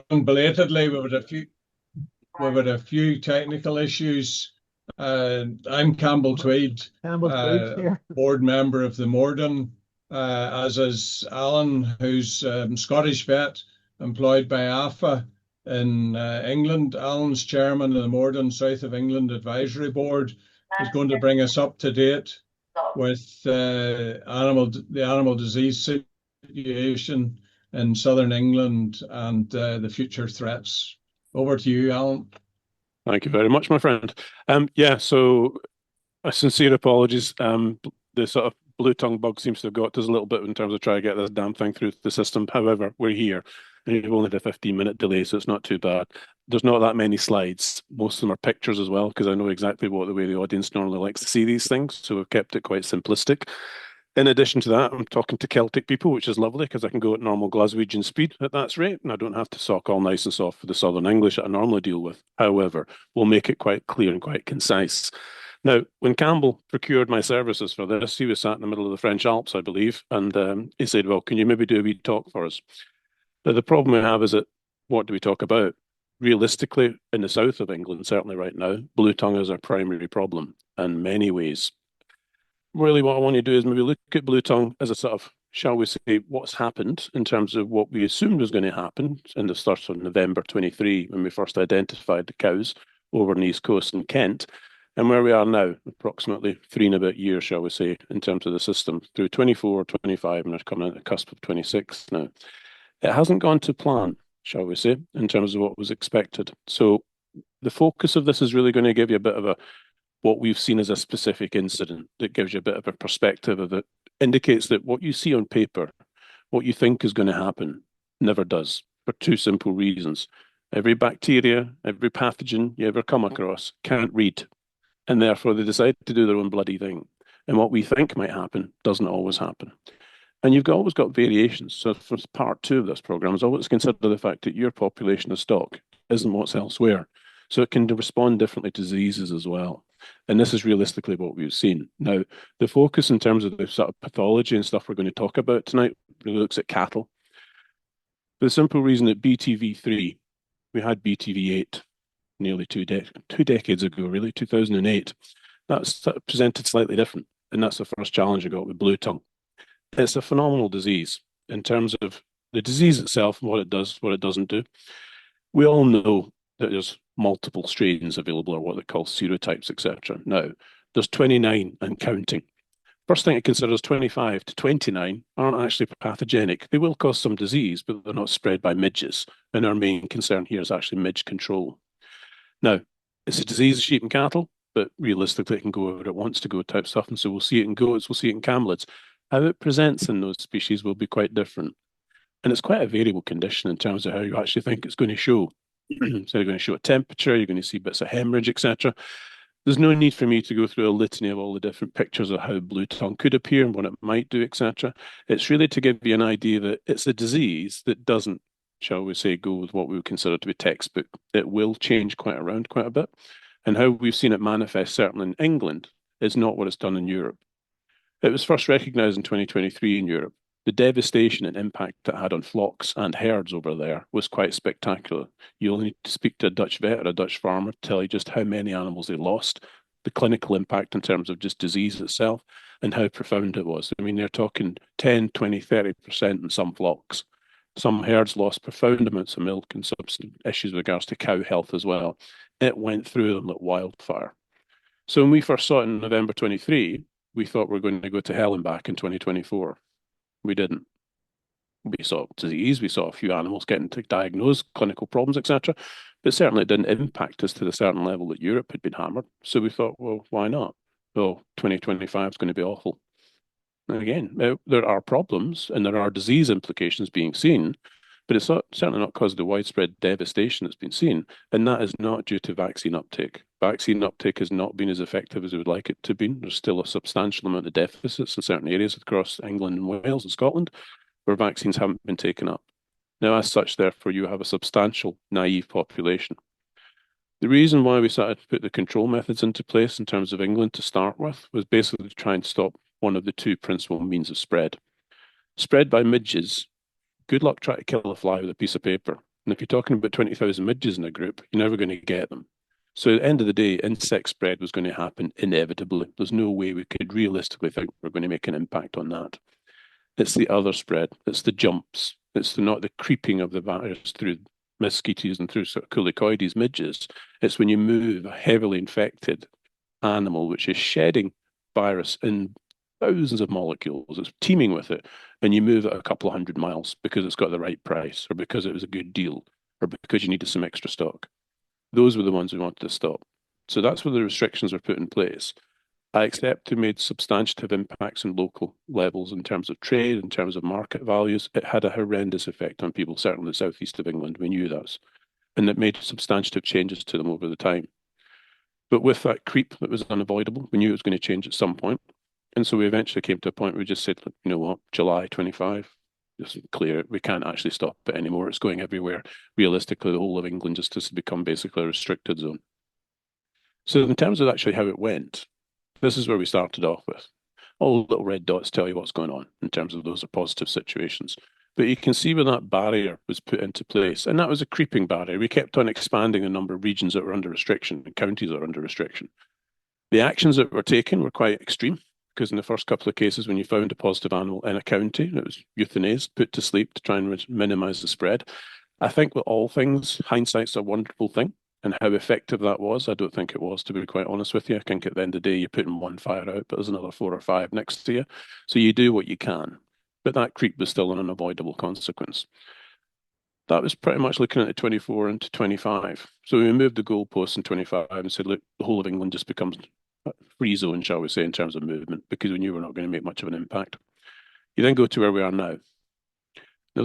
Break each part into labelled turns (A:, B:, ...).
A: belatedly. We've had a few technical issues. I'm Campbell Tweed,
B: Campbell Tweeds here.
A: board member of the Moredun, as is Alan, who's Scottish vet employed by AFA in England. Alan's chairman of the Moredun South of England Advisory Board is going to bring us up to date with the animal disease situation in southern England and the future threats. Over to you, Alan.
C: Thank you very much, my friend. Yeah, so sincere apologies. The sort of Bluetongue bug seems to have got us a little bit in terms of trying to get this damn thing through the system. However, we're here. And we've only had a 15-minute delay, so it's not too bad. There's not that many slides. Most of them are pictures as well, because I know exactly what the way the audience normally likes to see these things. So we've kept it quite simplistic. In addition to that, I'm talking to Celtic people, which is lovely because I can go at normal Glaswegian speed at that rate, and I don't have to sock all nice and soft for the Southern English that I normally deal with. However, we'll make it quite clear and quite concise. Now, when Campbell procured my services for this, he was sat in the middle of the French Alps, I believe, and he said, well, can you maybe do a wee talk for us? Now, the problem we have is that, what do we talk about? Realistically, in the south of England, certainly right now, Bluetongue is our primary problem in many ways. Really, what I want to do is maybe look at Bluetongue as a sort of, shall we say, what's happened in terms of what we assumed was going to happen in the start of November 23, when we first identified the cows over on the East Coast in Kent, and where we are now, approximately 3 and a bit years, shall we say, in terms of the system, through 24, 25, and they're coming at the cusp of 26 now. It hasn't gone to plan, shall we say, in terms of what was expected. So the focus of this is really going to give you a bit of what we've seen as a specific incident that gives you a bit of a perspective of it, indicates that what you see on paper, what you think is going to happen, never does, for two simple reasons. Every bacteria, every pathogen you ever come across can't read, and therefore they decide to do their own bloody thing. And what we think might happen doesn't always happen. And you've always got variations. So for part 2 of this program is always consider the fact that your population of stock isn't what's elsewhere. So it can respond differently to diseases as well. And this is realistically what we've seen. Now, the focus in terms of the sort of pathology and stuff we're going to talk about tonight really looks at cattle. For the simple reason that BTV3, we had BTV8 nearly two decades ago, really, 2008. That's presented slightly different. And that's the first challenge I got with Bluetongue. It's a phenomenal disease in terms of the disease itself and what it does, what it doesn't do. We all know that there's multiple strains available, or what they call serotypes, etc. Now, there's 29 and counting. First thing it considers 25 to 29 aren't actually pathogenic. They will cause some disease, but they're not spread by midges. And our main concern here is actually midge control. Now, it's a disease of sheep and cattle, but realistically it can go wherever it wants to go type stuff. And so we'll see it in goats, we'll see it in camelids. How it presents in those species will be quite different. And it's quite a variable condition in terms of how you actually think it's going to show. So you're going to show a temperature, you're going to see bits of hemorrhage, etc. There's no need for me to go through a litany of all the different pictures of how Bluetongue could appear and what it might do, etc. It's really to give you an idea that it's a disease that doesn't, shall we say, go with what we would consider to be textbook. It will change quite a bit. And how we've seen it manifest, certainly in England, is not what it's done in Europe. It was first recognised in 2023 in Europe. The devastation and impact it had on flocks and herds over there was quite spectacular. You only need to speak to a Dutch vet or a Dutch farmer to tell you just how many animals they lost, the clinical impact in terms of just disease itself, and how profound it was. I mean, they're talking 10, 20, 30% in some flocks. Some herds lost profound amounts of milk and some issues with regards to cow health as well. It went through them like wildfire. So when we first saw it in November 23, we thought we were going to go to hell and back in 2024. We didn't. We saw disease, we saw a few animals getting diagnosed, clinical problems, etc. But certainly it didn't impact us to the certain level that Europe had been hammered. So we thought, well, why not? Well, 2025 is going to be awful. And again, there are problems and there are disease implications being seen, but it's certainly not because of the widespread devastation that's been seen. And that is not due to vaccine uptake. Vaccine uptake has not been as effective as we would like it to be. There's still a substantial amount of deficits in certain areas across England and Wales and Scotland where vaccines haven't been taken up. Now, as such, therefore, you have a substantial naive population. The reason why we started to put the control methods into place in terms of England to start with was basically to try and stop one of the two principal means of spread. Spread by midges. Good luck trying to kill a fly with a piece of paper. And if you're talking about 20,000 midges in a group, you're never going to get them. So at the end of the day, insect spread was going to happen inevitably. There's no way we could realistically think we're going to make an impact on that. It's the other spread. It's the jumps. It's not the creeping of the virus through mosquitoes and through sort of culicoides, midges. It's when you move a heavily infected animal, which is shedding virus in thousands of molecules, it's teeming with it, and you move it a couple of 100 miles because it's got the right price, or because it was a good deal, or because you needed some extra stock. Those were the ones we wanted to stop. So that's where the restrictions were put in place. I accept they made substantive impacts on local levels in terms of trade, in terms of market values. It had a horrendous effect on people, certainly in the southeast of England. We knew that. And it made substantive changes to them over the time. But with that creep that was unavoidable, we knew it was going to change at some point. And so we eventually came to a point where we just said, you know what, July 25, it's clear we can't actually stop it anymore. It's going everywhere. Realistically, the whole of England just has become basically a restricted zone. So in terms of actually how it went, this is where we started off with. All the little red dots tell you what's going on in terms of those are positive situations. But you can see where that barrier was put into place. And that was a creeping barrier. We kept on expanding the number of regions that were under restriction and counties that were under restriction. The actions that were taken were quite extreme, because in the first couple of cases, when you found a positive animal in a county, it was euthanized, put to sleep to try and minimize the spread. I think with all things, hindsight's a wonderful thing. And how effective that was, I don't think it was, to be quite honest with you. I think at the end of the day, you're putting one fire out, but there's another 4 or 5 next to you. So you do what you can. But that creep was still an unavoidable consequence. That was pretty much looking at the 24 into 25. So we moved the goalposts in 25 and said, look, the whole of England just becomes a free zone, shall we say, in terms of movement, because we knew we were not going to make much of an impact. You then go to where we are now. Now,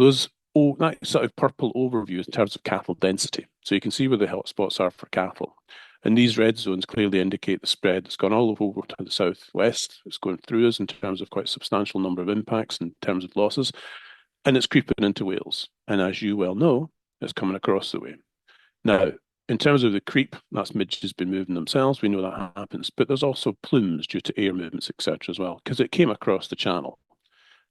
C: that sort of purple overview in terms of cattle density. So you can see where the hotspots are for cattle. And these red zones clearly indicate the spread. It's gone all over to the southwest. It's going through us in terms of quite a substantial number of impacts in terms of losses. And it's creeping into Wales. And as you well know, it's coming across the way. Now, in terms of the creep, that's midges been moving themselves. We know that happens. But there's also plumes due to air movements, etc. as well, because it came across the channel.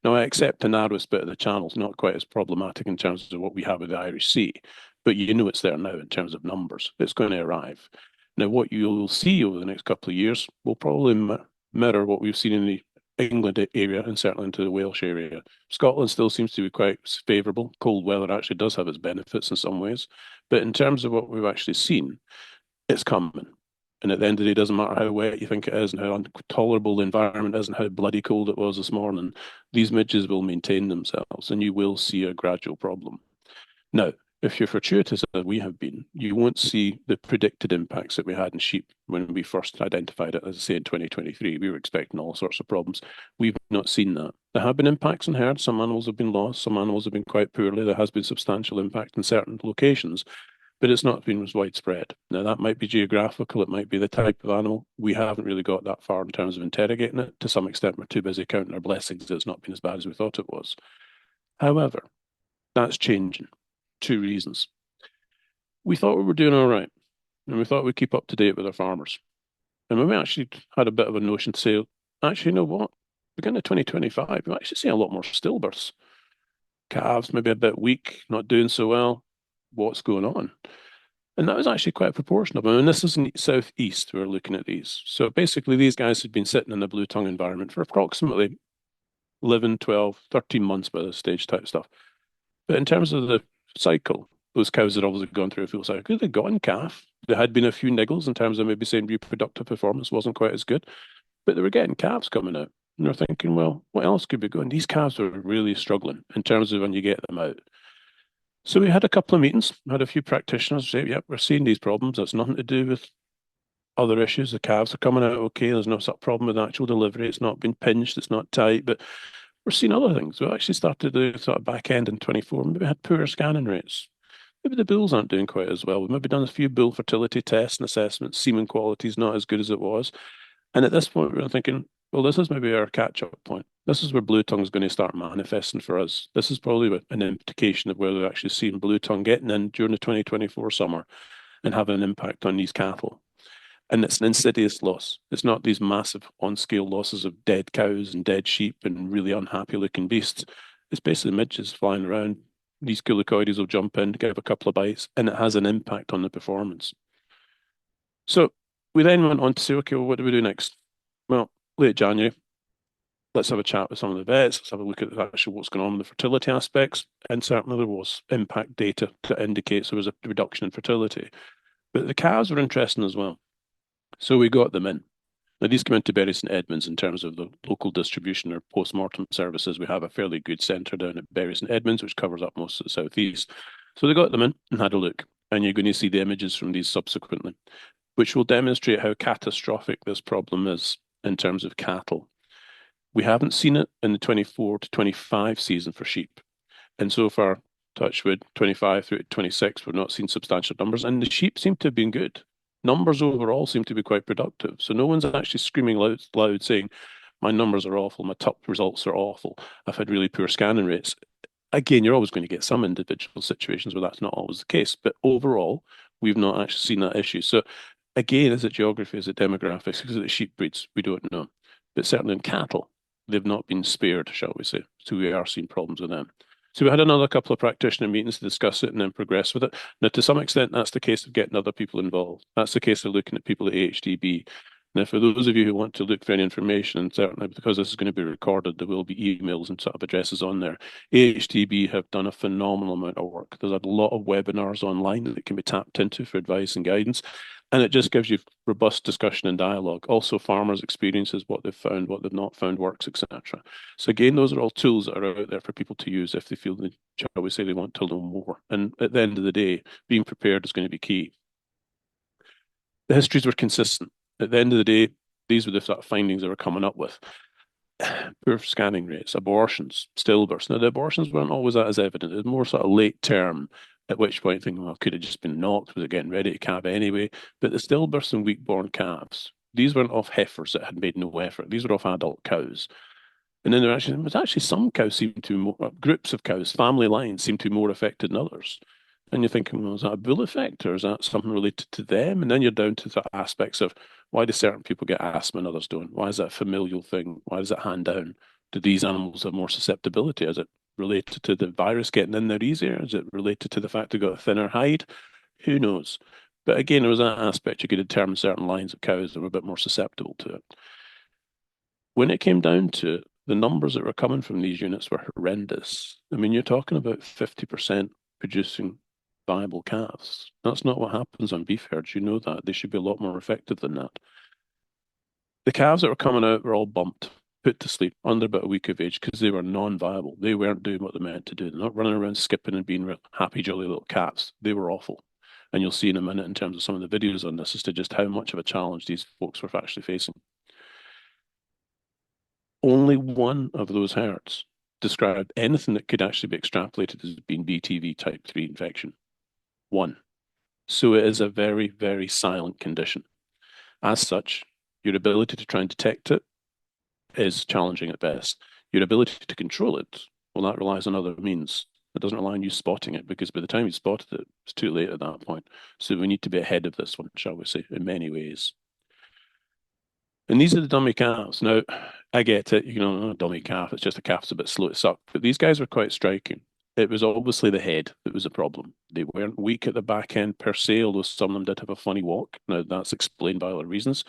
C: Now, I accept the narrowest bit of the channel is not quite as problematic in terms of what we have with the Irish Sea, but you know it's there now in terms of numbers. It's going to arrive. Now, what you'll see over the next couple of years will probably mirror what we've seen in the England area and certainly into the Welsh area. Scotland still seems to be quite favourable. Cold weather actually does have its benefits in some ways. But in terms of what we've actually seen, it's coming. And at the end of the day, it doesn't matter how wet you think it is and how intolerable the environment is and how bloody cold it was this morning, these midges will maintain themselves and you will see a gradual problem. Now, if you're fortuitous as we have been, you won't see the predicted impacts that we had in sheep when we first identified it, as I say, in 2023. We were expecting all sorts of problems. We've not seen that. There have been impacts in herds. Some animals have been lost. Some animals have been quite poorly. There has been substantial impact in certain locations, but it's not been as widespread. Now, that might be geographical. It might be the type of animal. We haven't really got that far in terms of interrogating it. To some extent, we're too busy counting our blessings that it's not been as bad as we thought it was. However, that's changing. 2 reasons. We thought we were doing all right, and we thought we'd keep up to date with our farmers. And when we actually had a bit of a notion to say, actually, you know what? Beginning of 2025, we actually see a lot more stillbirths. Calves maybe a bit weak, not doing so well. What's going on? And that was actually quite proportional. I mean, this is in the southeast, we're looking at these. So basically, these guys had been sitting in the Bluetongue environment for approximately 11, 12, 13 months by this stage type stuff. But in terms of the cycle, those cows had obviously gone through a full cycle. They'd gotten calf. There had been a few niggles in terms of maybe saying reproductive performance wasn't quite as good, but they were getting calves coming out. And they're thinking, well, what else could be going? These calves were really struggling in terms of when you get them out. So we had a couple of meetings, had a few practitioners say, yep, we're seeing these problems. That's nothing to do with other issues. The calves are coming out okay. There's no sort of problem with actual delivery. It's not been pinched. It's not tight, but we're seeing other things. We actually started the sort of back end in 24. Maybe we had poor scanning rates. Maybe the bulls aren't doing quite as well. We've maybe done a few bull fertility tests and assessments. Semen quality is not as good as it was. And at this point, we were thinking, well, this is maybe our catch-up point. This is where Bluetongue is going to start manifesting for us. This is probably an indication of where we're actually seeing Bluetongue getting in during the 2024 summer and having an impact on these cattle. And it's an insidious loss. It's not these massive on-scale losses of dead cows and dead sheep and really unhappy-looking beasts. It's basically midges flying around, these glucoides will jump in, give a couple of bites, and it has an impact on the performance. So we then went on to say, okay, well, what do we do next? Well, late January, let's have a chat with some of the vets. Let's have a look at actually what's going on with the fertility aspects. And certainly there was impact data that indicates there was a reduction in fertility. But the calves were interesting as well. So we got them in. Now, these come into Bury St Edmunds in terms of the local distribution or post-mortem services. We have a fairly good centre down at Bury St Edmunds, which covers up most of the southeast. So they got them in and had a look. And you're going to see the images from these subsequently, which will demonstrate how catastrophic this problem is in terms of cattle. We haven't seen it in the 24 to 25 season for sheep. And so far, touchwood, 25 through to 26, we've not seen substantial numbers. And the sheep seem to have been good. Numbers overall seem to be quite productive. So no one's actually screaming loud saying, my numbers are awful, my top results are awful, I've had really poor scanning rates. Again, you're always going to get some individual situations where that's not always the case. But overall, we've not actually seen that issue. So again, is it geography, is it demographics, is it sheep breeds? We don't know. But certainly in cattle, they've not been spared, shall we say. So we are seeing problems with them. So we had another couple of practitioner meetings to discuss it and then progress with it. Now, to some extent, that's the case of getting other people involved. That's the case of looking at people at AHDB. Now, for those of you who want to look for any information, and certainly because this is going to be recorded, there will be emails and sort of addresses on there. AHDB have done a phenomenal amount of work. There's a lot of webinars online that can be tapped into for advice and guidance. And it just gives you robust discussion and dialogue. Also, farmers' experiences, what they've found, what they've not found works, etc. So again, those are all tools that are out there for people to use if they feel they, shall we say, they want to know more. And at the end of the day, being prepared is going to be key. The histories were consistent. At the end of the day, these were the sort of findings they were coming up with. Poor scanning rates, abortions, stillbirths. Now, the abortions weren't always that as evident. It was more sort of late term, at which point thinking, well, could have just been knocked, was it getting ready to calve anyway? But the stillbirths and weak-born calves, these weren't off heifers that had made no effort. These were off adult cows. And then there was actually some cows seemed to be more, groups of cows, family lines seemed to be more affected than others. And you're thinking, well, is that a bull effect or is that something related to them? And then you're down to the aspects of why do certain people get asthma and others don't? Why is that a familial thing? Why does it hand down? Do these animals have more susceptibility? Is it related to the virus getting in there easier? Is it related to the fact they've got a thinner hide? Who knows? But again, there was that aspect. You could determine certain lines of cows that were a bit more susceptible to it. When it came down to it, the numbers that were coming from these units were horrendous. I mean, you're talking about 50% producing viable calves. That's not what happens on beef herds. You know that. They should be a lot more effective than that. The calves that were coming out were all bumped, put to sleep under about a week of age because they were non-viable. They weren't doing what they meant to do. They're not running around skipping and being happy, jolly little cats. They were awful. And you'll see in a minute in terms of some of the videos on this as to just how much of a challenge these folks were actually facing. Only one of those herds described anything that could actually be extrapolated as being BTV type 3 infection. One. So it is a very, very silent condition. As such, your ability to try and detect it is challenging at best. Your ability to control it, well, that relies on other means. It doesn't rely on you spotting it because by the time you spotted it, it's too late at that point. So we need to be ahead of this one, shall we say, in many ways. And these are the dummy calves. Now, I get it, you know, a dummy calf, it's just a calf that's a bit slow to suck. But these guys were quite striking. It was obviously the head that was a problem. They weren't weak at the back end per se, although some of them did have a funny walk. Now, that's explained by other reasons.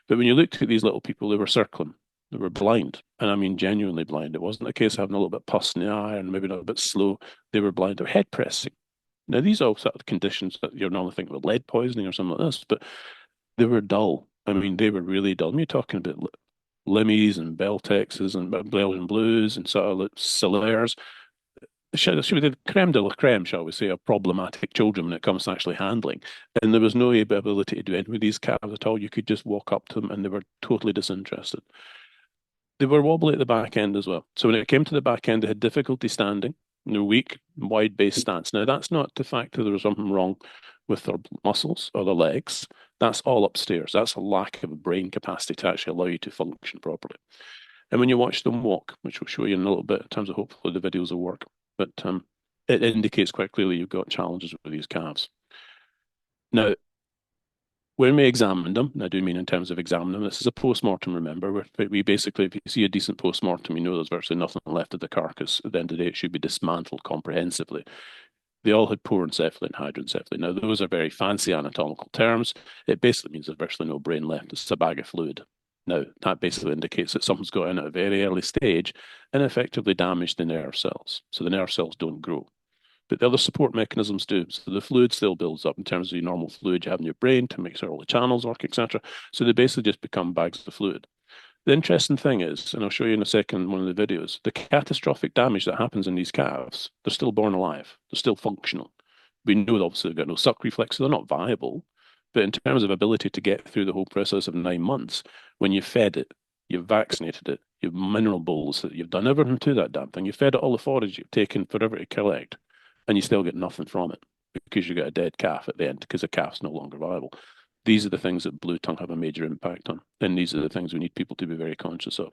C: But when you looked at these little people, they were circling. They were blind. And I mean, genuinely blind. It wasn't a case of having a little bit of pus in the eye and maybe not a bit slow. They were blind. They were head pressing. Now, these are all sort of conditions that you're normally thinking of lead poisoning or something like this, but they were dull. I mean, they were really dull. You're talking about Limmies and Beltexes and Belgian Blues and sort of like Solaires. Should be the creme de la creme, shall we say, of problematic children when it comes to actually handling. And there was no ability to do anything with these calves at all. You could just walk up to them and they were totally disinterested. They were wobbly at the back end as well. So when it came to the back end, they had difficulty standing. They were weak, wide-based stance. Now, that's not the fact that there was something wrong with their muscles or their legs. That's all upstairs. That's a lack of brain capacity to actually allow you to function properly. And when you watch them walk, which we'll show you in a little bit in terms of hopefully the videos will work, but it indicates quite clearly you've got challenges with these calves. Now, when we examined them, and I do mean in terms of examining them, this is a post-mortem, remember, where we basically, if you see a decent post-mortem, you know there's virtually nothing left of the carcass. At the end of the day, it should be dismantled comprehensively. They all had porencephaly and hydroencephaly. Now, those are very fancy anatomical terms. It basically means there's virtually no brain left. It's a bag of fluid. Now, that basically indicates that something's got in at a very early stage and effectively damaged the nerve cells. So the nerve cells don't grow. But the other support mechanisms do. So the fluid still builds up in terms of the normal fluid you have in your brain to make sure all the channels work, etc. So they basically just become bags of fluid. The interesting thing is, and I'll show you in a second in one of the videos, the catastrophic damage that happens in these calves, they're still born alive. They're still functional. We know obviously they've got no suck reflex, so they're not viable. But in terms of ability to get through the whole process of 9 months, when you've fed it, you've vaccinated it, you've mineral bowls, you've done everything to that damn thing, you've fed it all the forage you've taken forever to collect, and you still get nothing from it because you've got a dead calf at the end because the calf's no longer viable. These are the things that Bluetongue have a major impact on, and these are the things we need people to be very conscious of.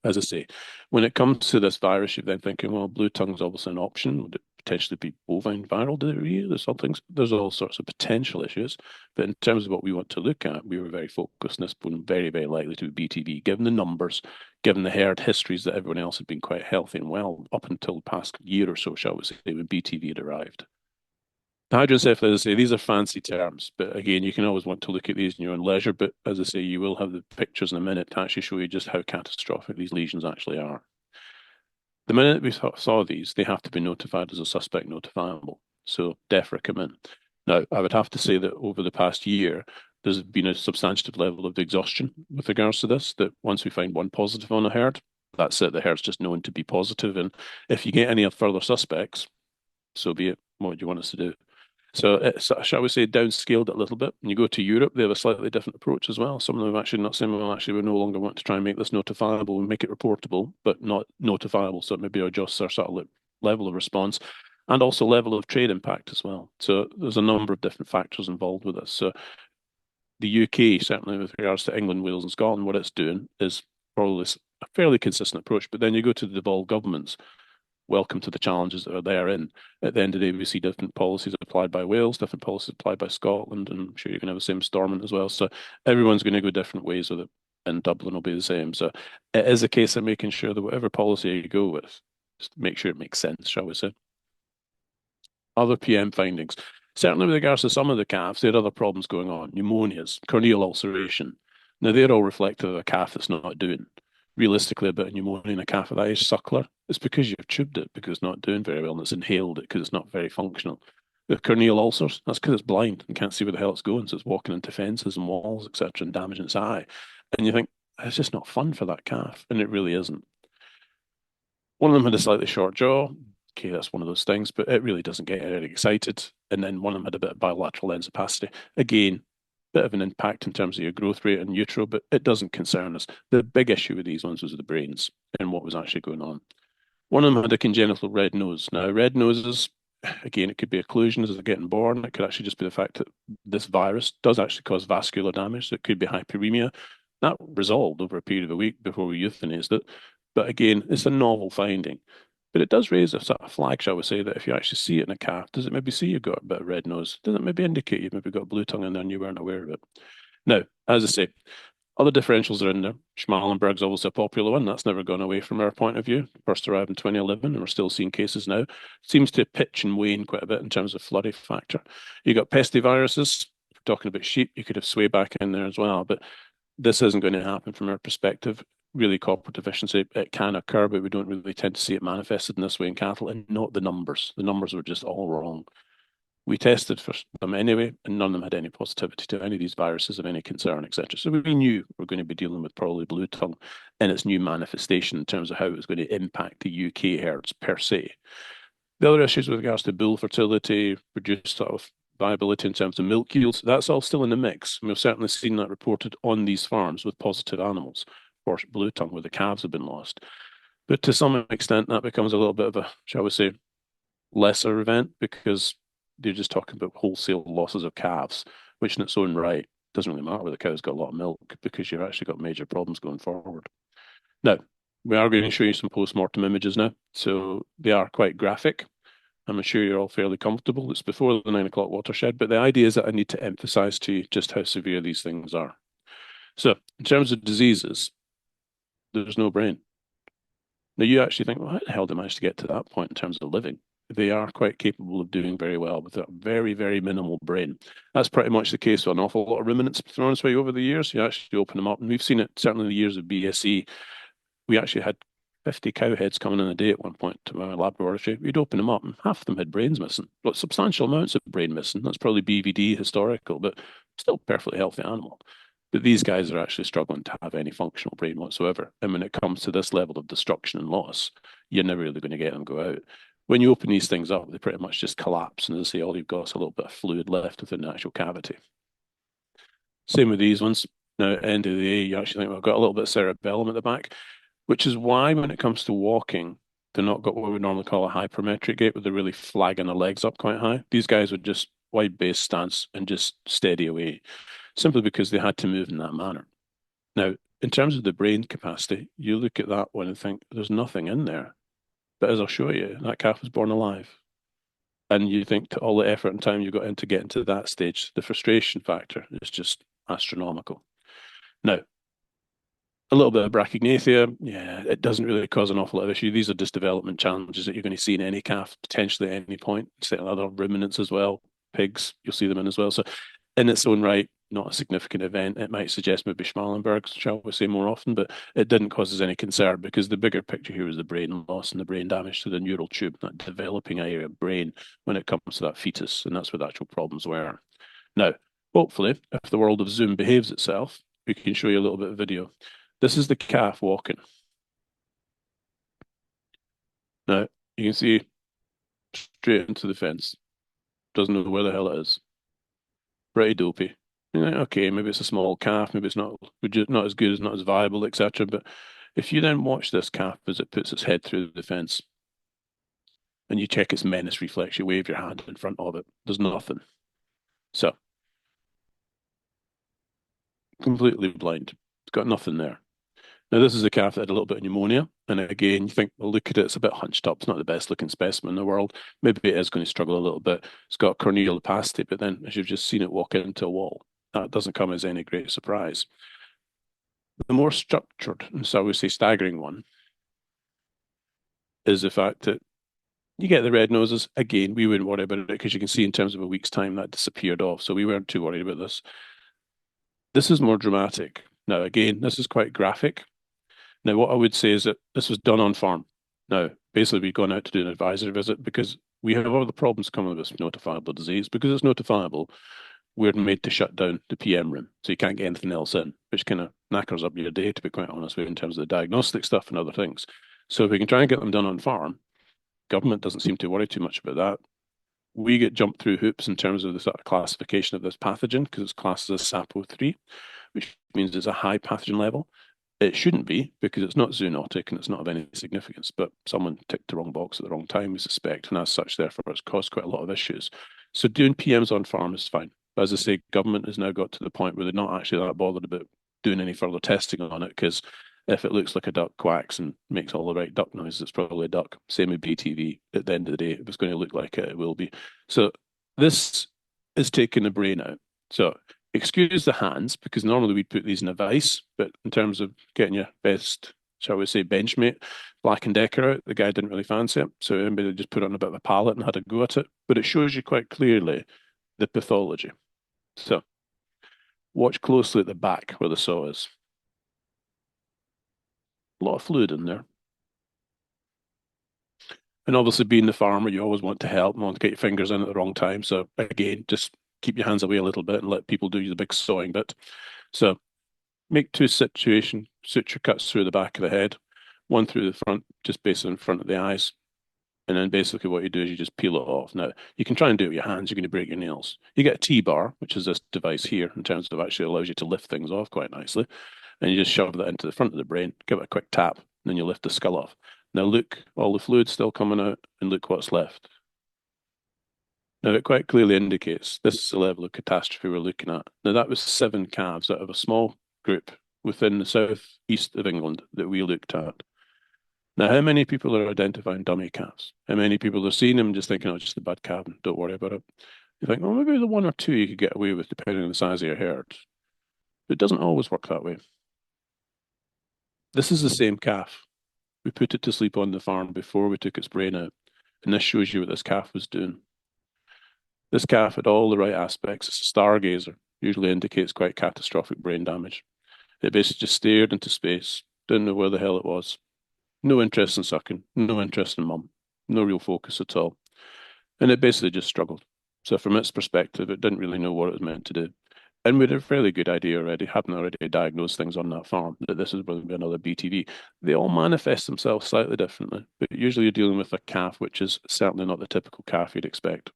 C: As I say, when it comes to this virus, you're then thinking, well, Bluetongue's obviously an option. Would it potentially be bovine viral diarrhea? There's all sorts of potential issues. But in terms of what we want to look at, we were very focused on this one, very, very likely to be BTV, given the numbers, given the herd histories that everyone else had been quite healthy and well up until the past year or so, shall we say, when BTV had arrived. Hydroencephaly, as I say, these are fancy terms, but again, you can always want to look at these in your own leisure. But as I say, you will have the pictures in a minute to actually show you just how catastrophic these lesions actually are. The minute we saw these, they have to be notified as a suspect notifiable. So DEFRA come in. Now, I would have to say that over the past year, there's been a substantive level of exhaustion with regards to this, that once we find one positive on a herd, that's it. The herd's just known to be positive. And if you get any further suspects, so be it. What do you want us to do? So it's, shall we say, downscaled it a little bit. When you go to Europe, they have a slightly different approach as well. Some of them have actually not saying, well, actually, we no longer want to try and make this notifiable and make it reportable, but not notifiable. So it maybe adjusts our sort of level of response and also level of trade impact as well. So there's a number of different factors involved with this. So the UK, certainly with regards to England, Wales, and Scotland, what it's doing is probably a fairly consistent approach. But then you go to the devolved governments, welcome to the challenges that are therein. At the end of the day, we see different policies applied by Wales, different policies applied by Scotland, and I'm sure you can have the same Stormont as well. So everyone's going to go different ways with it, and Dublin will be the same. So it is a case of making sure that whatever policy you go with, just make sure it makes sense, shall we say. Other PM findings. Certainly with regards to some of the calves, they had other problems going on, pneumonias, corneal ulceration. Now, they're all reflective of a calf that's not doing. Realistically, a bit of pneumonia in a calf with Irish suckler, it's because you've tubed it because it's not doing very well and it's inhaled it because it's not very functional. With corneal ulcers, that's because it's blind and can't see where the hell it's going, so it's walking into fences and walls, etc., and damaging its eye. And you think, it's just not fun for that calf, and it really isn't. One of them had a slightly short jaw. Okay, that's one of those things, but it really doesn't get very excited. And then one of them had a bit of bilateral lens opacity. Again, bit of an impact in terms of your growth rate in utero, but it doesn't concern us. The big issue with these ones was the brains and what was actually going on. One of them had a congenital red nose. Now, red noses, again, it could be occlusion as they're getting born. It could actually just be the fact that this virus does actually cause vascular damage. So it could be hyperemia. That resolved over a period of a week before we euthanized it. But again, it's a novel finding. But it does raise a sort of flag, shall we say, that if you actually see it in a calf, does it maybe see you've got a bit of red nose? Does it maybe indicate you've maybe got Bluetongue in there and you weren't aware of it? Now, as I say, other differentials are in there. Schmallenberg's obviously a popular one. That's never gone away from our point of view. First arrived in 2011, and we're still seeing cases now. Seems to pitch and wane quite a bit in terms of flurry factor. You got pestiviruses. Talking about sheep, you could have sway back in there as well, but this isn't going to happen from our perspective. Really, copper deficiency, it can occur, but we don't really tend to see it manifested in this way in cattle, and not the numbers. The numbers were just all wrong. We tested for them anyway, and none of them had any positivity to any of these viruses of any concern, etc. So we knew we were going to be dealing with probably Bluetongue and its new manifestation in terms of how it was going to impact the UK herds per se. The other issues with regards to bull fertility, reduced sort of viability in terms of milk yields, that's all still in the mix. We've certainly seen that reported on these farms with positive animals for Bluetongue, where the calves have been lost. But to some extent, that becomes a little bit of a, shall we say, lesser event because they're just talking about wholesale losses of calves, which in its own right doesn't really matter whether the cow's got a lot of milk because you've actually got major problems going forward. Now, we are going to show you some post-mortem images now. So they are quite graphic. I'm sure you're all fairly comfortable. It's before the 9 o'clock watershed, but the idea is that I need to emphasize to you just how severe these things are. So, in terms of diseases, there's no brain. Now, you actually think, well, how the hell did I manage to get to that point in terms of living? They are quite capable of doing very well with a very, very minimal brain. That's pretty much the case with an awful lot of ruminants thrown its way over the years. You actually open them up, and we've seen it certainly in the years of BSE. We actually had 50 cow heads coming in a day at one point to my laboratory. We'd open them up, and half of them had brains missing. But substantial amounts of brain missing. That's probably BVD historical, but still perfectly healthy animal. But these guys are actually struggling to have any functional brain whatsoever. And when it comes to this level of destruction and loss, you're never really going to get them go out. When you open these things up, they pretty much just collapse. And as I say, all you've got is a little bit of fluid left within the actual cavity. Same with these ones. Now, at the end of the day, you actually think, well, I've got a little bit of cerebellum at the back, which is why when it comes to walking, they're not got what we normally call a hypermetric gait, where they're really flagging their legs up quite high. These guys would just wide base stance and just steady away, simply because they had to move in that manner. Now, in terms of the brain capacity, you look at that one and think there's nothing in there. But as I'll show you, that calf was born alive. And you think to all the effort and time you got into getting to that stage, the frustration factor is just astronomical. Now, a little bit of brachygnathia, yeah, it doesn't really cause an awful lot of issue. These are just development challenges that you're going to see in any calf, potentially at any point. Certainly other ruminants as well, pigs, you'll see them in as well. So in its own right, not a significant event. It might suggest maybe Schmallenberg, shall we say, more often, but it didn't cause us any concern because the bigger picture here is the brain loss and the brain damage to the neural tube, that developing area of brain when it comes to that fetus, and that's where the actual problems were. Now, hopefully, if the world of Zoom behaves itself, we can show you a little bit of video. This is the calf walking. Now, you can see straight into the fence. Doesn't know where the hell it is. Pretty dopey. Okay, maybe it's a small calf, maybe it's not as good, not as viable, etc. But if you then watch this calf as it puts its head through the fence and you check its menace reflex, you wave your hand in front of it, there's nothing. So, completely blind. It's got nothing there. Now, this is a calf that had a little bit of pneumonia. And again, you think, well, look at it, it's a bit hunched up. It's not the best looking specimen in the world. Maybe it is going to struggle a little bit. It's got corneal opacity, but then as you've just seen it walk into a wall, that doesn't come as any great surprise. The more structured, and so I would say staggering one, is the fact that you get the red noses. Again, we wouldn't worry about it because you can see in terms of a week's time that disappeared off. So we weren't too worried about this. This is more dramatic. Now, again, this is quite graphic. Now, what I would say is that this was done on farm. Now, basically, we've gone out to do an advisory visit because we have all the problems coming with this notifiable disease. Because it's notifiable, we're made to shut down the PM room. So you can't get anything else in, which kind of knackers up your day, to be quite honest with you, in terms of the diagnostic stuff and other things. So if we can try and get them done on farm, government doesn't seem to worry too much about that. We get jumped through hoops in terms of the sort of classification of this pathogen because it's classed as SAPO3, which means it's a high pathogen level. It shouldn't be because it's not zoonotic and it's not of any significance, but someone ticked the wrong box at the wrong time, we suspect, and as such, therefore, it's caused quite a lot of issues. So doing PMs on farm is fine. But as I say, government has now got to the point where they're not actually that bothered about doing any further testing on it because if it looks like a duck quacks and makes all the right duck noises, it's probably a duck. Same with BTV. At the end of the day, if it's going to look like it, it will be. So this is taking the brain out. So excuse the hands, because normally we'd put these in a vise, but in terms of getting your best, shall we say, benchmate, Black and Decker out, the guy didn't really fancy it, so everybody just put it on a bit of a pallet and had a go at it. But it shows you quite clearly the pathology. So watch closely at the back where the saw is. A lot of fluid in there. And obviously, being the farmer, you always want to help and want to get your fingers in at the wrong time. So again, just keep your hands away a little bit and let people do the big sawing bit. So make two suture cuts through the back of the head, one through the front, just basically in front of the eyes. And then basically what you do is you just peel it off. Now, you can try and do it with your hands, you're going to break your nails. You get a T-bar, which is this device here, in terms of actually allows you to lift things off quite nicely. And you just shove that into the front of the brain, give it a quick tap, and then you lift the skull off. Now look, all the fluid's still coming out, and look what's left. Now, it quite clearly indicates this is the level of catastrophe we're looking at. Now, that was 7 calves out of a small group within the south east of England that we looked at. Now, how many people are identifying dummy calves? How many people are seeing them and just thinking, oh, just a bad calf, don't worry about it? You think, well, maybe the one or two you could get away with depending on the size of your herd. But it doesn't always work that way. This is the same calf. We put it to sleep on the farm before we took its brain out. And this shows you what this calf was doing. This calf had all the right aspects. It's a stargazer, usually indicates quite catastrophic brain damage. It basically just stared into space, didn't know where the hell it was. No interest in sucking, no interest in mum, no real focus at all. And it basically just struggled. So from its perspective, it didn't really know what it was meant to do. And we had a fairly good idea already, having already diagnosed things on that farm, that this is going to be another BTV. They all manifest themselves slightly differently, but usually you're dealing with a calf, which is certainly not the typical calf you'd expect.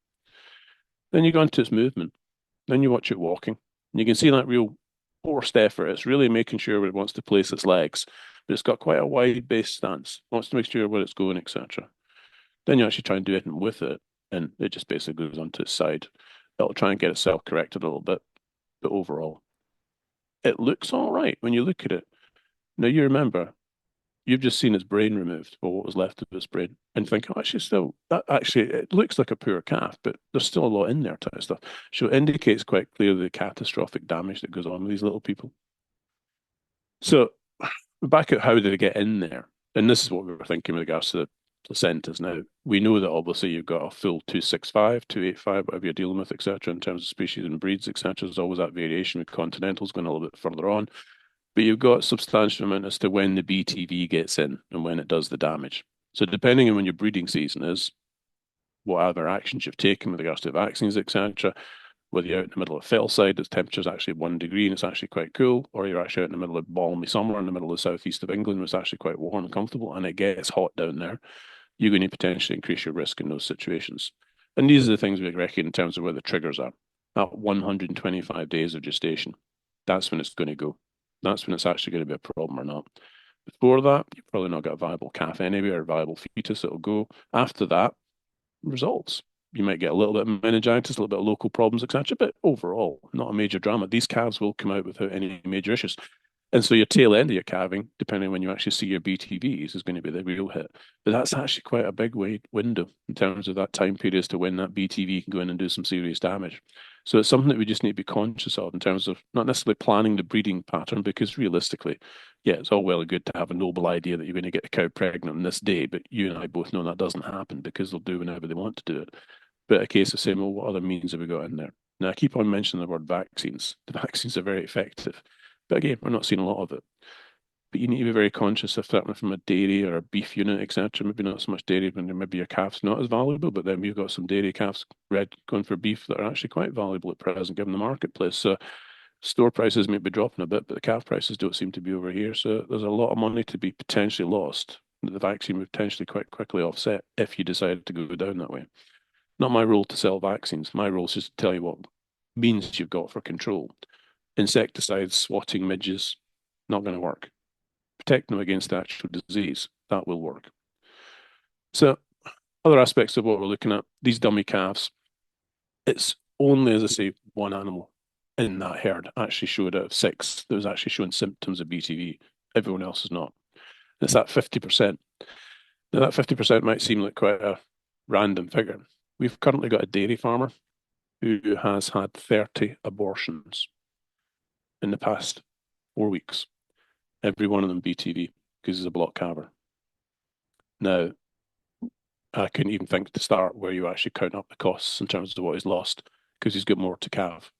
C: Then you go into its movement. Then you watch it walking. And you can see that real forced effort. It's really making sure it wants to place its legs, but it's got quite a wide base stance, wants to make sure where it's going, etc. Then you actually try and do anything with it, and it just basically goes onto its side. It'll try and get itself corrected a little bit, but overall, it looks all right when you look at it. Now you remember, you've just seen its brain removed, or what was left of its brain, and think, oh, actually, still, that actually, it looks like a poor calf, but there's still a lot in there type stuff. So it indicates quite clearly the catastrophic damage that goes on with these little people. So back at how did it get in there? And this is what we were thinking with regards to the placentas now. We know that obviously you've got a full 265, 285, whatever you're dealing with, etc., in terms of species and breeds, etc. There's always that variation with continentals going a little bit further on. But you've got substantial amount as to when the BTV gets in and when it does the damage. So depending on when your breeding season is, what other actions you've taken with regards to vaccines, etc., whether you're out in the middle of fellside, the temperature's actually 1 degree and it's actually quite cool, or you're actually out in the middle of balmy summer in the middle of the southeast of England, where it's actually quite warm and comfortable, and it gets hot down there, you're going to potentially increase your risk in those situations. And these are the things we reckon in terms of where the triggers are. At 125 days of gestation, that's when it's going to go. That's when it's actually going to be a problem or not. Before that, you've probably not got a viable calf anywhere, or a viable fetus that'll go. After that, results. You might get a little bit of meningitis, a little bit of local problems, etc. But overall, not a major drama. These calves will come out without any major issues. And so your tail end of your calving, depending on when you actually see your BTVs, is going to be the real hit. But that's actually quite a big window in terms of that time period as to when that BTV can go in and do some serious damage. So it's something that we just need to be conscious of in terms of not necessarily planning the breeding pattern, because realistically, yeah, it's all well and good to have a noble idea that you're going to get a cow pregnant on this day, but you and I both know that doesn't happen because they'll do whenever they want to do it. But a case of saying, well, what other means have we got in there? Now, I keep on mentioning the word vaccines. The vaccines are very effective. But again, we're not seeing a lot of it. But you need to be very conscious of that from a dairy or a beef unit, etc. Maybe not so much dairy when maybe your calf's not as valuable, but then we've got some dairy calves going for beef that are actually quite valuable at present given the marketplace. So store prices may be dropping a bit, but the calf prices don't seem to be over here. So there's a lot of money to be potentially lost that the vaccine would potentially quite quickly offset if you decided to go down that way. Not my role to sell vaccines. My role is just to tell you what means you've got for control. Insecticides, swatting midges, not going to work. Protect them against the actual disease, that will work. So other aspects of what we're looking at, these dummy calves, it's only, as I say, one animal in that herd actually showed out of 6 that was actually showing symptoms of BTV. Everyone else is not. And it's that 50%. Now that 50% might seem like quite a random figure. We've currently got a dairy farmer who has had 30 abortions in the past 4 weeks. Every one of them BTV because he's a block calver. Now, I couldn't even think to start where you actually count up the costs in terms of what he's lost because he's got more to calve.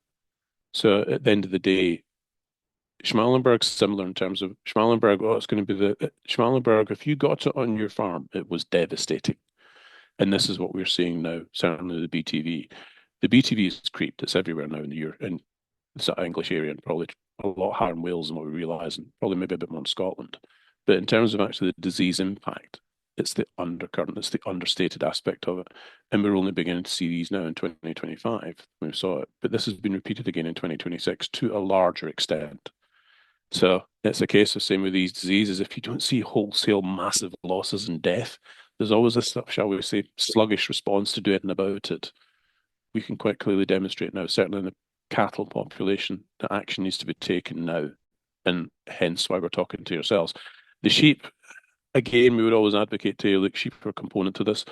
C: So at the end of the day, Schmallenberg's similar in terms of Schmallenberg. Oh, it's going to be the Schmallenberg. If you got it on your farm, it was devastating. And this is what we're seeing now, certainly the BTV. The BTV is creeped. It's everywhere now in the English area, and probably a lot higher in Wales than what we realise, and probably maybe a bit more in Scotland. But in terms of actually the disease impact, it's the undercurrent, it's the understated aspect of it. And we're only beginning to see these now in 2025 when we saw it. But this has been repeated again in 2026 to a larger extent. So it's a case of saying with these diseases, if you don't see wholesale massive losses and death, there's always this, shall we say, sluggish response to do anything about it. We can quite clearly demonstrate now, certainly in the cattle population, that action needs to be taken now, and hence why we're talking to yourselves. The sheep, again, we would always advocate to look, sheep are a component to this.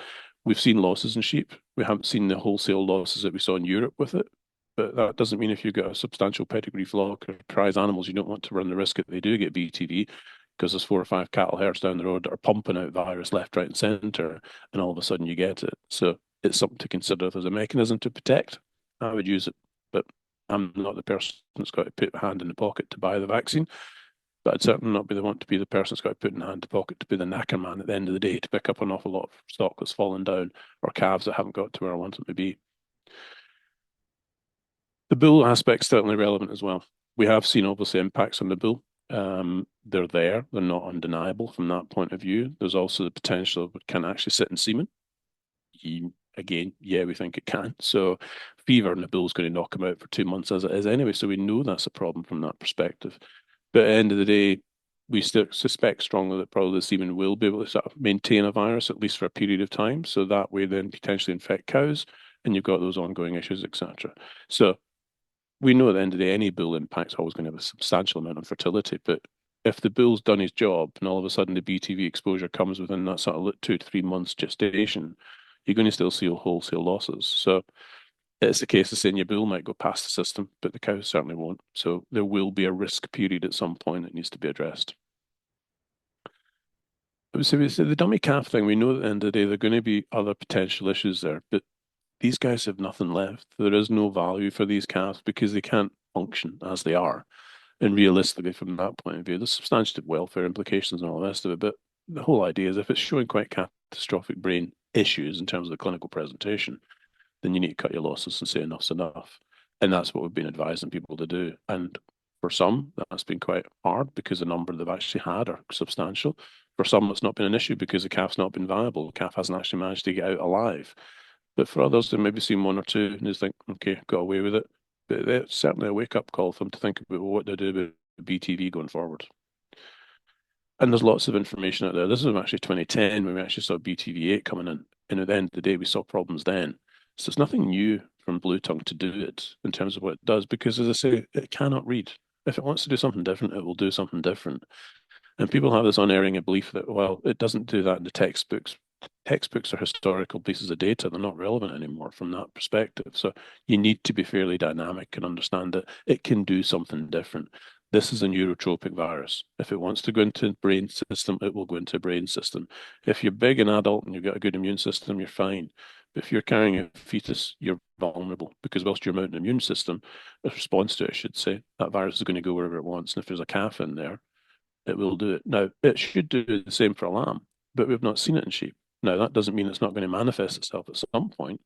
C: We've seen losses in sheep. We haven't seen the wholesale losses that we saw in Europe with it. But that doesn't mean if you've got a substantial pedigree flock or prize animals, you don't want to run the risk that they do get BTV, because there's 4 or 5 cattle herds down the road that are pumping out virus left, right, and centre, and all of a sudden you get it. So it's something to consider. If there's a mechanism to protect, I would use it. But I'm not the person that's got to put a hand in the pocket to buy the vaccine. But I'd certainly not be the one to be the person that's got to put in hand in the pocket to be the knacker man at the end of the day to pick up an awful lot of stock that's fallen down or calves that haven't got to where I want them to be. The bull aspect's certainly relevant as well. We have seen obviously impacts on the bull. They're there, they're not undeniable from that point of view. There's also the potential of it can actually sit in semen. Again, yeah, we think it can. So fever in the bull is going to knock him out for 2 months as it is anyway. So we know that's a problem from that perspective. But at the end of the day, we still suspect strongly that probably the semen will be able to sort of maintain a virus at least for a period of time. So that way then potentially infect cows and you've got those ongoing issues, etc. So we know at the end of the day, any bull impact's always going to have a substantial amount of fertility. But if the bull's done his job and all of a sudden the BTV exposure comes within that sort of 2 to 3 months gestation, you're going to still see wholesale losses. So it's the case of saying your bull might go past the system, but the cow certainly won't. So there will be a risk period at some point that needs to be addressed. So the dummy calf thing, we know at the end of the day, there are going to be other potential issues there, but these guys have nothing left. There is no value for these calves because they can't function as they are. And realistically, from that point of view, there's substantive welfare implications and all the rest of it. But the whole idea is if it's showing quite catastrophic brain issues in terms of the clinical presentation, then you need to cut your losses and say enough's enough. And that's what we've been advising people to do. And for some, that's been quite hard because the number they've actually had are substantial. For some, it's not been an issue because the calf's not been viable. The calf hasn't actually managed to get out alive. But for others, they maybe seen 1 or 2 and they think, okay, got away with it. But it's certainly a wake-up call for them to think about what they do with BTV going forward. And there's lots of information out there. This is actually 2010 when we actually saw BTV8 coming in. And at the end of the day, we saw problems then. So it's nothing new from Bluetongue to do it in terms of what it does, because as I say, it cannot read. If it wants to do something different, it will do something different. And people have this unerring belief that, well, it doesn't do that in the textbooks. Textbooks are historical pieces of data. They're not relevant anymore from that perspective. So you need to be fairly dynamic and understand that it can do something different. This is a neurotropic virus. If it wants to go into the brain system, it will go into the brain system. If you're big and adult and you've got a good immune system, you're fine. But if you're carrying a fetus, you're vulnerable because whilst you're mounting an immune system, a response to it, I should say, that virus is going to go wherever it wants. And if there's a calf in there, it will do it. Now, it should do the same for a lamb, but we've not seen it in sheep. Now, that doesn't mean it's not going to manifest itself at some point,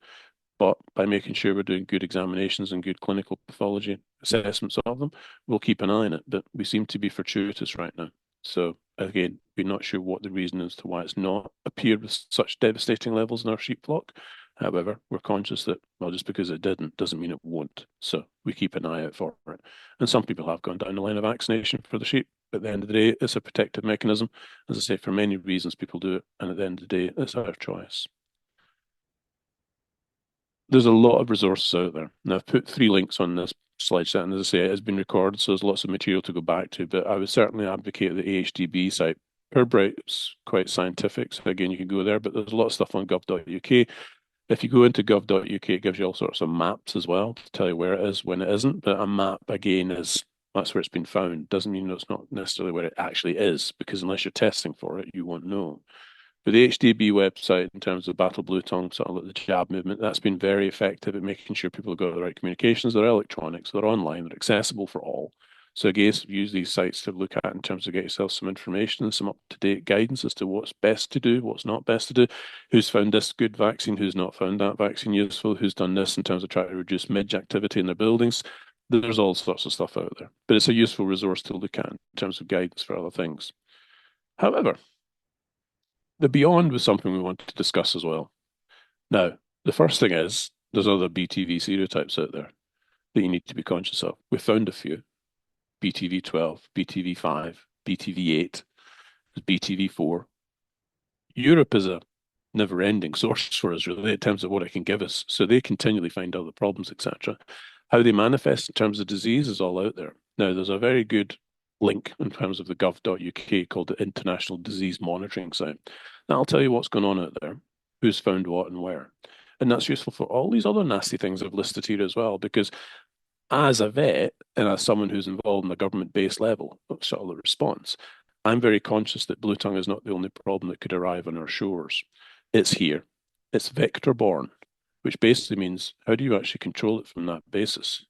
C: but by making sure we're doing good examinations and good clinical pathology assessments of them, we'll keep an eye on it. But we seem to be fortuitous right now. So again, we're not sure what the reason is to why it's not appeared with such devastating levels in our sheep flock. However, we're conscious that, well, just because it didn't doesn't mean it won't. So we keep an eye out for it. And some people have gone down the line of vaccination for the sheep. At the end of the day, it's a protective mechanism. As I say, for many reasons, people do it. And at the end of the day, it's our choice. There's a lot of resources out there. Now, I've put 3 links on this slide set, and as I say, it has been recorded, so there's lots of material to go back to, but I would certainly advocate the AHDB site. Pirbright's quite scientific, so again, you can go there, but there's a lot of stuff on gov.uk. If you go into gov.uk, it gives you all sorts of maps as well to tell you where it is when it isn't, but a map, again, is that's where it's been found. Doesn't mean it's not necessarily where it actually is, because unless you're testing for it, you won't know. But the HDB website, in terms of Battle Bluetongue, sort of like the jab movement, that's been very effective at making sure people have got the right communications. They're electronics, they're online, they're accessible for all. So again, use these sites to look at in terms of get yourself some information and some up-to-date guidance as to what's best to do, what's not best to do, who's found this good vaccine, who's not found that vaccine useful, who's done this in terms of trying to reduce midge activity in their buildings. There's all sorts of stuff out there, but it's a useful resource to look at in terms of guidance for other things. However, the beyond was something we wanted to discuss as well. Now, the first thing is there's other BTV serotypes out there that you need to be conscious of. We found a few. BTV12, BTV5, BTV8, BTV4. Europe is a never-ending source for us, really, in terms of what it can give us. So they continually find other problems, etc. How they manifest in terms of disease is all out there. Now, there's a very good link in terms of the gov.uk called the International Disease Monitoring Site. That'll tell you what's going on out there, who's found what and where. And that's useful for all these other nasty things I've listed here as well, because as a vet and as someone who's involved in a government-based level of sort of the response, I'm very conscious that Bluetongue is not the only problem that could arrive on our shores. It's here. It's vector-borne, which basically means how do you actually control it from that basis?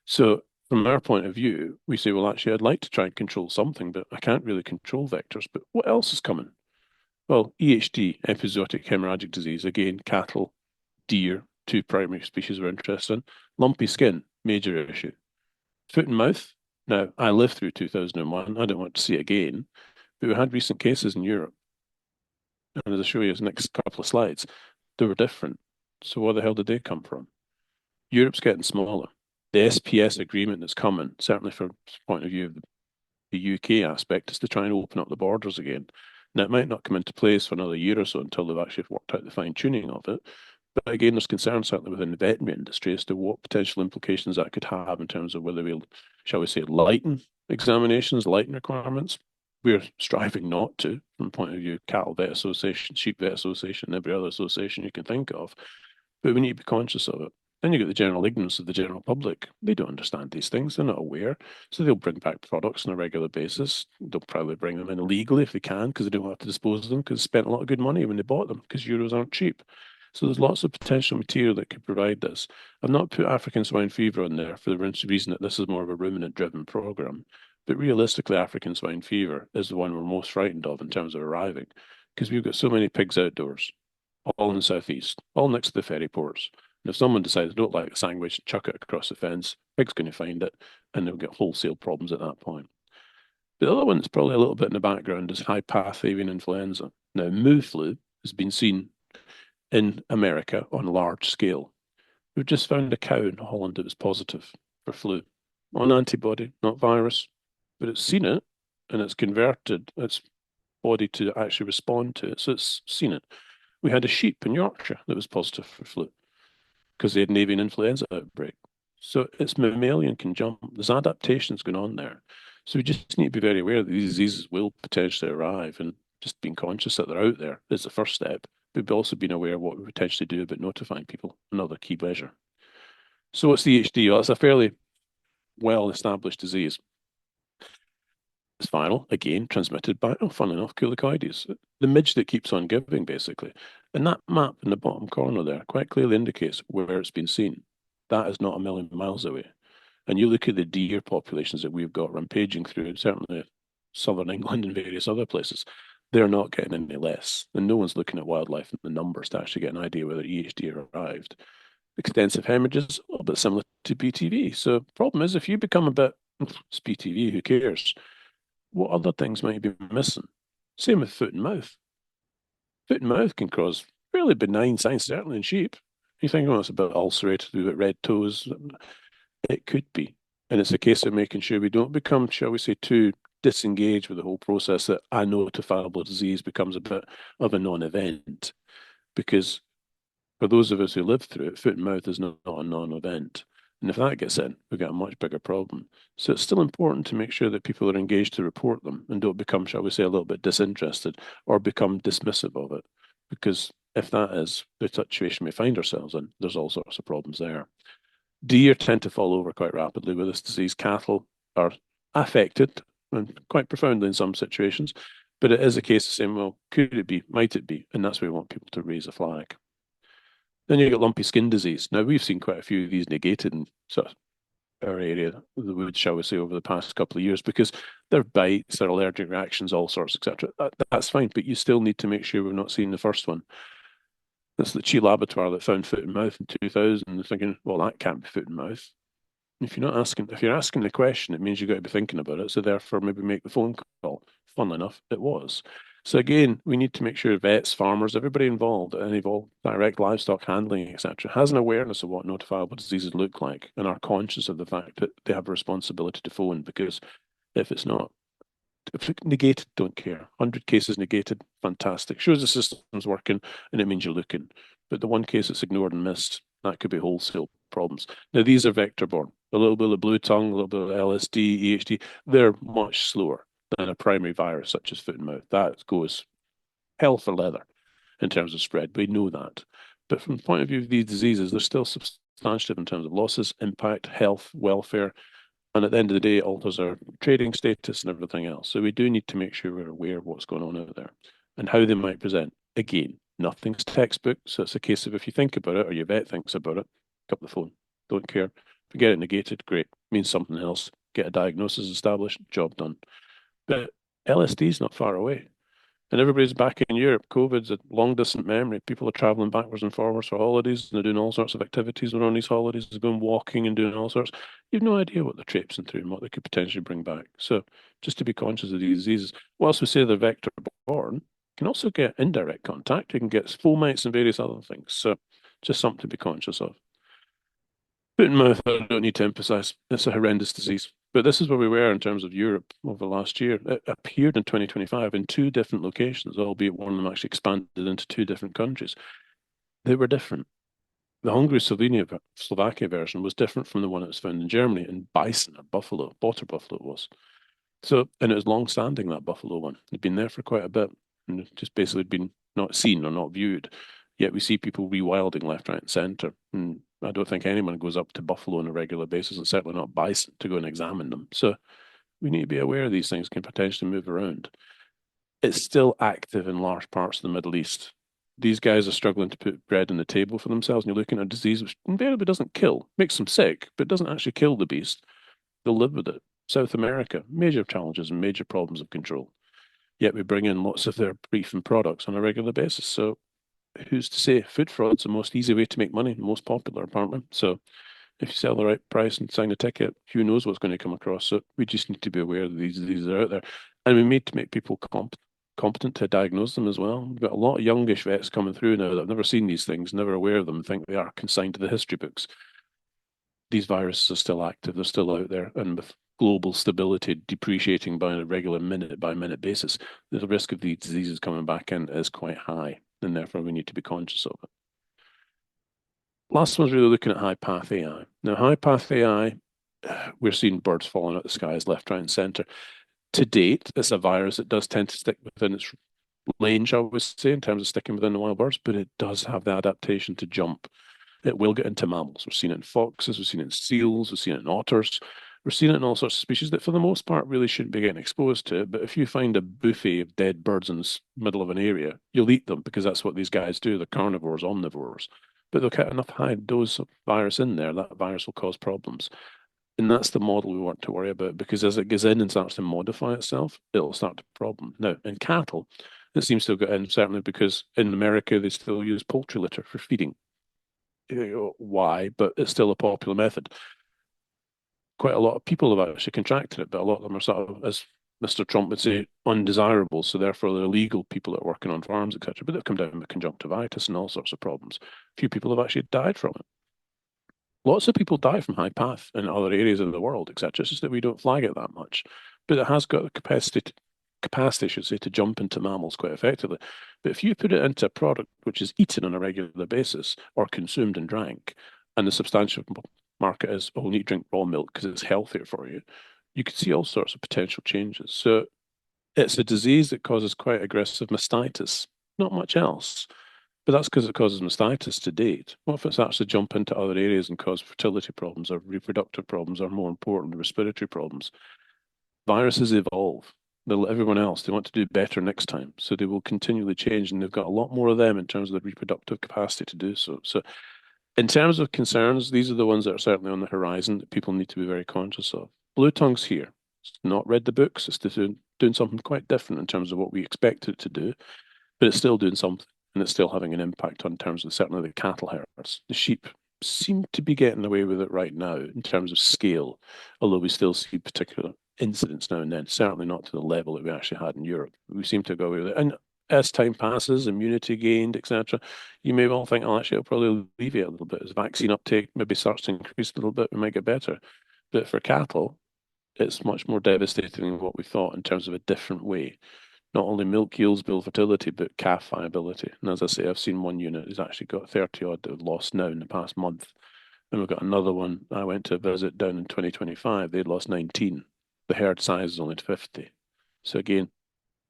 C: So from our point of view, we say, well, actually, I'd like to try and control something, but I can't really control vectors. But what else is coming? Well, EHD, epizootic hemorrhagic disease, again, cattle, deer, two primary species we're interested in. Lumpy skin, major issue. Foot and mouth. Now, I lived through 2001. I don't want to see it again, but we had recent cases in Europe. And as I show you in the next couple of slides, they were different. So where the hell did they come from? Europe's getting smaller. The SPS agreement that's coming, certainly from the point of view of the UK aspect, is to try and open up the borders again. Now, it might not come into place for another year or so until they've actually worked out the fine-tuning of it. But again, there's concern certainly within the veterinary industry as to what potential implications that could have in terms of whether we'll, shall we say, lighten examinations, lighten requirements. We're striving not to, from the point of view, Cattle Vet Association, Sheep Vet Association, every other association you can think of. But we need to be conscious of it. Then you get the general ignorance of the general public. They don't understand these things. They're not aware. So they'll bring back products on a regular basis. They'll probably bring them in illegally if they can because they don't have to dispose of them because they spent a lot of good money when they bought them because euros aren't cheap. So there's lots of potential material that could provide this. I've not put African swine fever on there for the reason that this is more of a ruminant-driven program. But realistically, African swine fever is the one we're most frightened of in terms of arriving because we've got so many pigs outdoors, all in the southeast, all next to the ferry ports. And if someone decides they don't like a sandwich and chuck it across the fence, pig's going to find it and they'll get wholesale problems at that point. The other one that's probably a little bit in the background is high path avian influenza. Now, moo flu has been seen in America on a large scale. We've just found a cow in Holland that was positive for flu. On antibody, not virus, but it's seen it and it's converted its body to actually respond to it. So it's seen it. We had a sheep in Yorkshire that was positive for flu because they had an avian influenza outbreak. So it's mammalian can jump. There's adaptations going on there. So we just need to be very aware that these diseases will potentially arrive and just being conscious that they're out there is the first step. But we've also been aware of what we potentially do about notifying people, another key measure. So what's the EHD? Well, it's a fairly well-established disease. It's viral, again, transmitted by, fun enough, culicoides, the midge that keeps on giving, basically. And that map in the bottom corner there quite clearly indicates where it's been seen. That is not a million miles away. And you look at the deer populations that we've got rampaging through, certainly southern England and various other places, they're not getting any less. And no one's looking at wildlife and the numbers to actually get an idea whether EHD arrived. Extensive hemorrhages, a little bit similar to BTV. So the problem is if you become a bit, it's BTV, who cares? What other things might you be missing? Same with foot and mouth. Foot and mouth can cause fairly benign signs, certainly in sheep. You think, oh, it's a bit ulcerated, we've got red toes. It could be. And it's a case of making sure we don't become, shall we say, too disengaged with the whole process that a notifiable disease becomes a bit of a non-event. Because for those of us who live through it, foot and mouth is not a non-event. And if that gets in, we've got a much bigger problem. So it's still important to make sure that people are engaged to report them and don't become, shall we say, a little bit disinterested or become dismissive of it. Because if that is the situation we find ourselves in, there's all sorts of problems there. Deer tend to fall over quite rapidly with this disease. Cattle are affected and quite profoundly in some situations, but it is a case of saying, well, could it be, might it be? And that's where we want people to raise a flag. Then you get lumpy skin disease. Now, we've seen quite a few of these negated in sort of our area, the woods, shall we say, over the past couple of years, because they're bites, they're allergic reactions, all sorts, etc. That's fine, but you still need to make sure we're not seeing the first one. That's the Chi laboratory that found foot and mouth in 2000, and thinking, well, that can't be foot and mouth. If you're asking the question, it means you've got to be thinking about it. So therefore, maybe make the phone call. Funnily enough, it was. So again, we need to make sure vets, farmers, everybody involved, and involved direct livestock handling, etc., has an awareness of what notifiable diseases look like and are conscious of the fact that they have a responsibility to phone, because if it's not, if it's negated, don't care. 100 cases negated, fantastic. Shows the system's working and it means you're looking. But the one case that's ignored and missed, that could be wholesale problems. Now, these are vector-borne. A little bit of Bluetongue, a little bit of LSD, EHD, they're much slower than a primary virus such as foot and mouth. That goes hell for leather in terms of spread. We know that. But from the point of view of these diseases, they're still substantive in terms of losses, impact, health, welfare, and at the end of the day, it alters our trading status and everything else. So we do need to make sure we're aware of what's going on out there and how they might present. Again, nothing's textbook, so it's a case of if you think about it or your vet thinks about it, pick up the phone. Don't care. If you get it negated, great. Means something else. Get a diagnosis established, job done. But LSD is not far away. And everybody's back in Europe. COVID's a long distant memory. People are traveling backwards and forwards for holidays, and they're doing all sorts of activities when on these holidays. They're going walking and doing all sorts. You've no idea what they're traipsing through and what they could potentially bring back. So just to be conscious of these diseases. Whilst we say they're vector borne, you can also get indirect contact. You can get fomites and various other things. So just something to be conscious of. Foot and mouth, I don't need to emphasize. It's a horrendous disease. But this is where we were in terms of Europe over the last year. It appeared in 2025 in two different locations, albeit one of them actually expanded into two different countries. They were different. The Hungary-Slovakia version was different from the one that was found in Germany, in bison or buffalo, water buffalo it was. So, and it was long-standing, that buffalo one. It'd been there for quite a bit and just basically been not seen or not viewed. Yet we see people rewilding left, right, and centre. And I don't think anyone goes up to buffalo on a regular basis, and certainly not bison, to go and examine them. So we need to be aware these things can potentially move around. It's still active in large parts of the Middle East. These guys are struggling to put bread on the table for themselves, and you're looking at a disease which invariably doesn't kill, makes them sick, but doesn't actually kill the beast. They'll live with it. South America, major challenges and major problems of control. Yet we bring in lots of their beef and products on a regular basis. So who's to say? Food fraud's the most easy way to make money, the most popular apparently. So if you sell the right price and sign a ticket, who knows what's going to come across. So we just need to be aware that these diseases are out there. And we need to make people competent to diagnose them as well. We've got a lot of youngish vets coming through now that have never seen these things, never aware of them, think they are consigned to the history books. These viruses are still active, they're still out there, and with global stability depreciating by a regular minute by minute basis, the risk of these diseases coming back in is quite high, and therefore we need to be conscious of it. Last one's really looking at high path AI. Now, high path AI, we're seeing birds falling out of the skies left, right, and centre. To date, it's a virus that does tend to stick within its lane, shall we say, in terms of sticking within the wild birds, but it does have the adaptation to jump. It will get into mammals. We've seen it in foxes, we've seen it in seals, we've seen it in otters, we're seeing it in all sorts of species that for the most part really shouldn't be getting exposed to it. But if you find a buffet of dead birds in the middle of an area, you'll eat them because that's what these guys do. They're carnivores, omnivores. But they'll get enough high dose of virus in there, that virus will cause problems. And that's the model we want to worry about, because as it goes in and starts to modify itself, it'll start to problem. Now, in cattle, it seems to have got in certainly because in America they still use poultry litter for feeding. Why? But it's still a popular method. Quite a lot of people have actually contracted it, but a lot of them are sort of, as Mr. Trump would say, undesirable. So therefore, they're illegal people that are working on farms, etc. But they've come down with conjunctivitis and all sorts of problems. A few people have actually died from it. Lots of people die from high path in other areas of the world, etc. It's just that we don't flag it that much. But it has got the capacity, I should say, to jump into mammals quite effectively. But if you put it into a product which is eaten on a regular basis or consumed and drank, and the substantial market is, oh, you need to drink raw milk because it's healthier for you, you could see all sorts of potential changes. So it's a disease that causes quite aggressive mastitis, not much else. But that's because it causes mastitis to date. What if it's actually jump into other areas and cause fertility problems or reproductive problems, or more important, respiratory problems? Viruses evolve. They'll let everyone else, they want to do better next time. So they will continually change, and they've got a lot more of them in terms of the reproductive capacity to do so. So in terms of concerns, these are the ones that are certainly on the horizon that people need to be very conscious of. Bluetongue's here. It's not read the books. It's doing something quite different in terms of what we expect it to do, but it's still doing something, and it's still having an impact on terms of certainly the cattle herds. The sheep seem to be getting away with it right now in terms of scale, although we still see particular incidents now and then, certainly not to the level that we actually had in Europe. We seem to go away with it. And as time passes, immunity gained, etc., you may well think, oh, actually, it'll probably alleviate a little bit. As vaccine uptake maybe starts to increase a little bit, we might get better. But for cattle, it's much more devastating than what we thought in terms of a different way. Not only milk yields, build fertility, but calf viability. And as I say, I've seen one unit has actually got 30 odd that have lost now in the past month And we've got another one I went to visit down in 2025. They'd lost 19. The herd size is only 50. So again,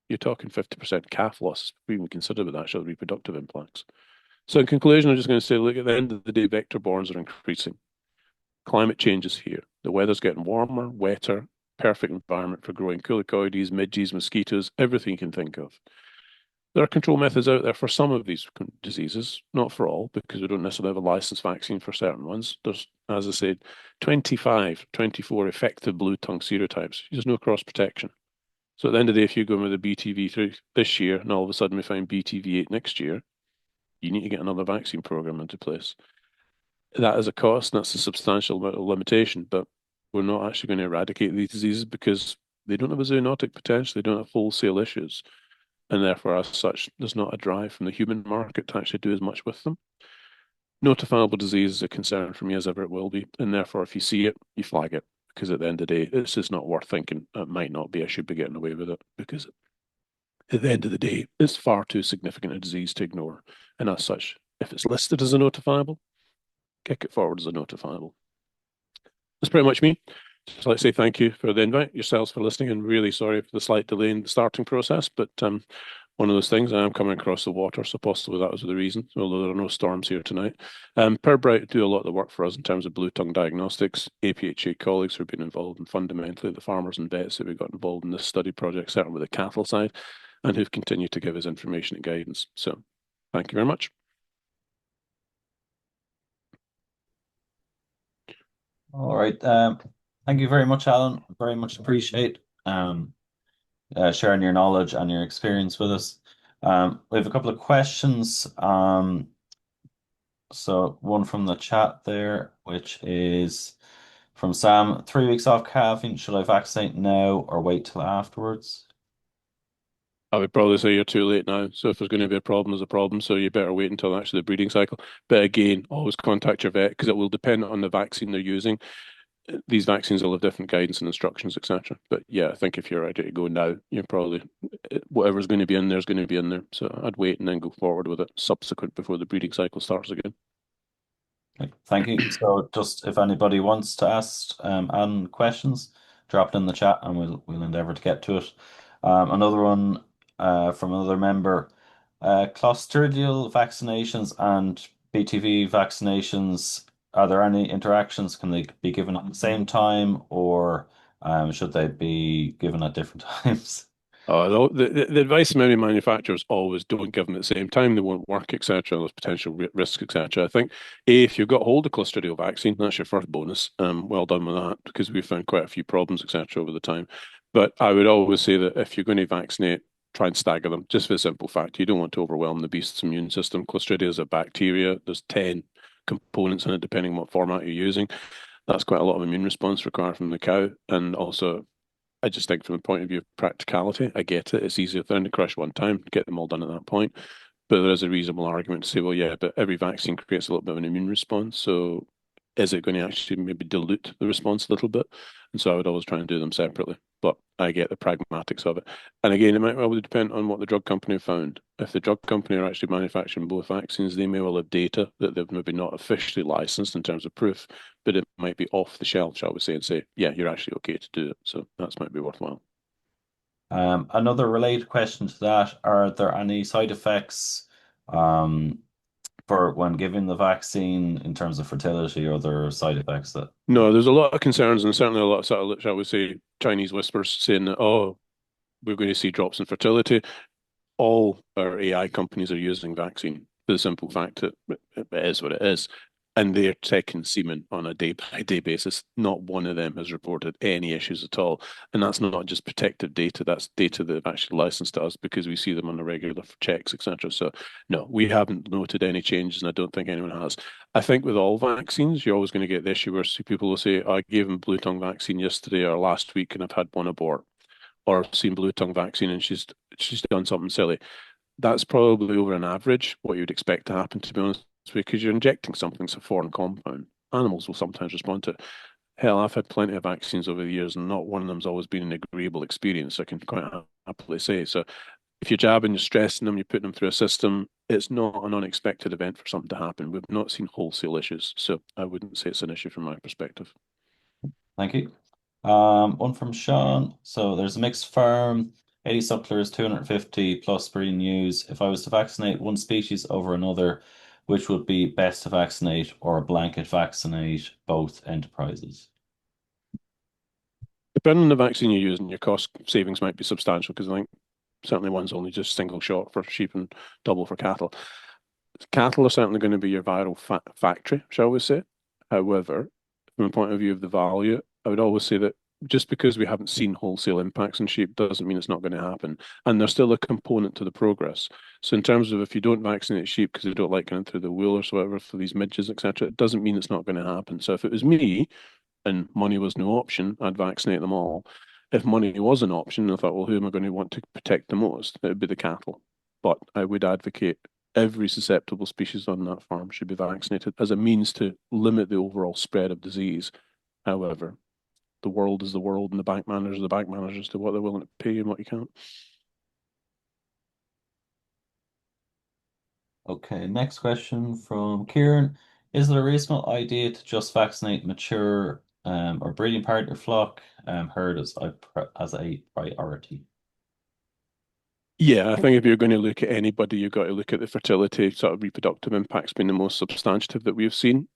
C: you're talking 50% calf loss, we even consider with actual reproductive implants. So in conclusion, I'm just going to say, look, at the end of the day, vector-borns are increasing. Climate change is here. The weather's getting warmer, wetter, perfect environment for growing culicoides, midges, mosquitoes, everything you can think of. There are control methods out there for some of these diseases, not for all, because we don't necessarily have a licensed vaccine for certain ones. There's, as I said, 25, 24 effective Bluetongue serotypes. There's no cross protection. So at the end of the day, if you go with a BTV3 this year and all of a sudden we find BTV8 next year, you need to get another vaccine program into place. That is a cost, and that's a substantial amount of limitation, but we're not actually going to eradicate these diseases because they don't have a zoonotic potential, they don't have wholesale issues. And therefore, as such, there's not a drive from the human market to actually do as much with them. Notifiable disease is a concern for me as ever it will be, and therefore, if you see it, you flag it, because at the end of the day, it's just not worth thinking it might not be. I should be getting away with it, because at the end of the day, it's far too significant a disease to ignore. And as such, if it's listed as a notifiable, kick it forward as a notifiable. That's pretty much me. Just like to say thank you for the invite, yourselves for listening, and really sorry for the slight delay in the starting process. But one of those things, I am coming across the water, so possibly that was the reason, although there are no storms here tonight. Pirbright do a lot of the work for us in terms of Bluetongue diagnostics. APHA colleagues who have been involved in fundamentally the farmers and vets that we got involved in this study project, certainly with the cattle side, and who've continued to give us information and guidance. So thank you very much.
B: All right. Thank you very much, Alan. Very much appreciate sharing your knowledge and your experience with us. We have a couple of questions. So one from the chat there, which is from Sam. 3 weeks off calving. Should I vaccinate now or wait till afterwards?
C: I would probably say you're too late now. So if there's going to be a problem, there's a problem. So you better wait until actually the breeding cycle. But again, always contact your vet because it will depend on the vaccine they're using. These vaccines will have different guidance and instructions, etc. But yeah, I think if you're ready to go now, you're probably whatever's going to be in there is going to be in there. So I'd wait and then go forward with it subsequent before the breeding cycle starts again.
B: Okay, thank you. So just if anybody wants to ask Anne questions, drop it in the chat and we'll endeavour to get to it. Another one from another member. Clostridial vaccinations and BTV vaccinations, are there any interactions? Can they be given at the same time or should they be given at different times?
C: The advice of many manufacturers always don't give them at the same time. They won't work, etc. There's potential risks, etc. I think if you've got hold of Clostridial vaccine, that's your first bonus. Well done with that because we've found quite a few problems, etc. over the time. But I would always say that if you're going to vaccinate, try and stagger them. Just for the simple fact, you don't want to overwhelm the beast's immune system. Clostridia is a bacteria. There's 10 components in it, depending on what format you're using. That's quite a lot of immune response required from the cow, and also I just think from the point of view of practicality, I get it. It's easier than to crush one time, get them all done at that point. But there is a reasonable argument to say, well, yeah, but every vaccine creates a little bit of an immune response. So is it going to actually maybe dilute the response a little bit? And so I would always try and do them separately. But I get the pragmatics of it. And again, it might well depend on what the drug company found. If the drug company are actually manufacturing both vaccines, they may well have data that they've maybe not officially licensed in terms of proof, but it might be off the shelf, shall we say, and say, yeah, you're actually okay to do it. So that might be worthwhile.
B: Another related question to that, are there any side effects for when giving the vaccine in terms of fertility or other side effects that?
C: No, there's a lot of concerns and certainly a lot of, sort of, shall we say, Chinese whispers saying that, oh, we're going to see drops in fertility. All our AI companies are using vaccine for the simple fact that it is what it is. And they're taking semen on a day-by-day basis. Not one of them has reported any issues at all. And that's not just protective data, that's data that have actually licensed to us because we see them on a regular for checks, etc. So no, we haven't noted any changes, and I don't think anyone has. I think with all vaccines, you're always going to get the issue where people will say, I gave him Bluetongue vaccine yesterday or last week and I've had one abort. Or I've seen Bluetongue vaccine and she's done something silly. That's probably over an average what you'd expect to happen, to be honest, because you're injecting something that's a foreign compound. Animals will sometimes respond to it. Hell, I've had plenty of vaccines over the years, and not one of them's always been an agreeable experience, I can quite happily say. So if you're jabbing, you're stressing them, you're putting them through a system, it's not an unexpected event for something to happen. We've not seen wholesale issues, so I wouldn't say it's an issue from my perspective.
B: Thank you. One from Sean. So there's a mixed farm, 80 sucklers, 250 plus breeding ewes. If I was to vaccinate one species over another, which would be best to vaccinate or blanket vaccinate both enterprises?
C: Depending on the vaccine you're using, your cost savings might be substantial because I think certainly one's only just single shot for sheep and double for cattle. Cattle are certainly going to be your viral factory, shall we say. However, from the point of view of the value, I would always say that just because we haven't seen wholesale impacts in sheep doesn't mean it's not going to happen. And there's still a component to the progress. So in terms of if you don't vaccinate sheep because they don't like going through the wool or so whatever for these midges, etc., it doesn't mean it's not going to happen. So if it was me and money was no option, I'd vaccinate them all. If money was an option, I thought, well, who am I going to want to protect the most? It would be the cattle. But I would advocate every susceptible species on that farm should be vaccinated as a means to limit the overall spread of disease. However, the world is the world and the bank managers are the bank managers as to what they're willing to pay and what you can't.
B: Okay, next question from Kieran. Is it a reasonable idea to just vaccinate mature or breeding partner flock herd as a priority?
C: Yeah, I think if you're going to look at anybody, you've got to look at the fertility, sort of reproductive impacts being the most substantive that we've seen.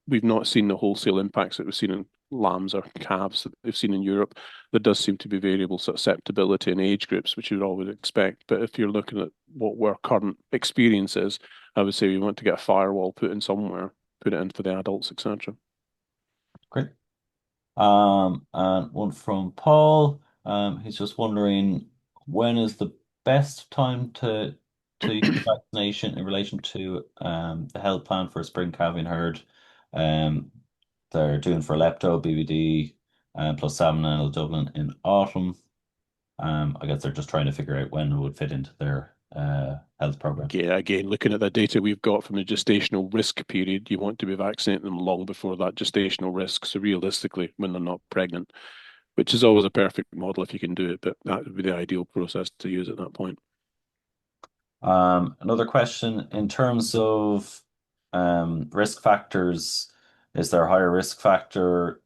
C: We've not seen the wholesale impacts that we've seen in lambs or calves that they've seen in Europe. There does seem to be variable susceptibility in age groups, which you would always expect. But if you're looking at what our current experience is, I would say we want to get a firewall put in somewhere, put it in for the adults, etc.
B: Great. And one from Paul. He's just wondering when is the best time to use the vaccination in relation to the health plan for a spring calving herd. Um, they're doing for lepto, BVD, plus salmonella Dublin in autumn. I guess they're just trying to figure out when it would fit into their health program.
C: Yeah, again, looking at the data we've got from the gestational risk period, you want to be vaccinating them long before that gestational risk. So realistically, when they're not pregnant, which is always a perfect model if you can do it, but that would be the ideal process to use at that point.
B: Another question in terms of risk factors, is there a higher risk factor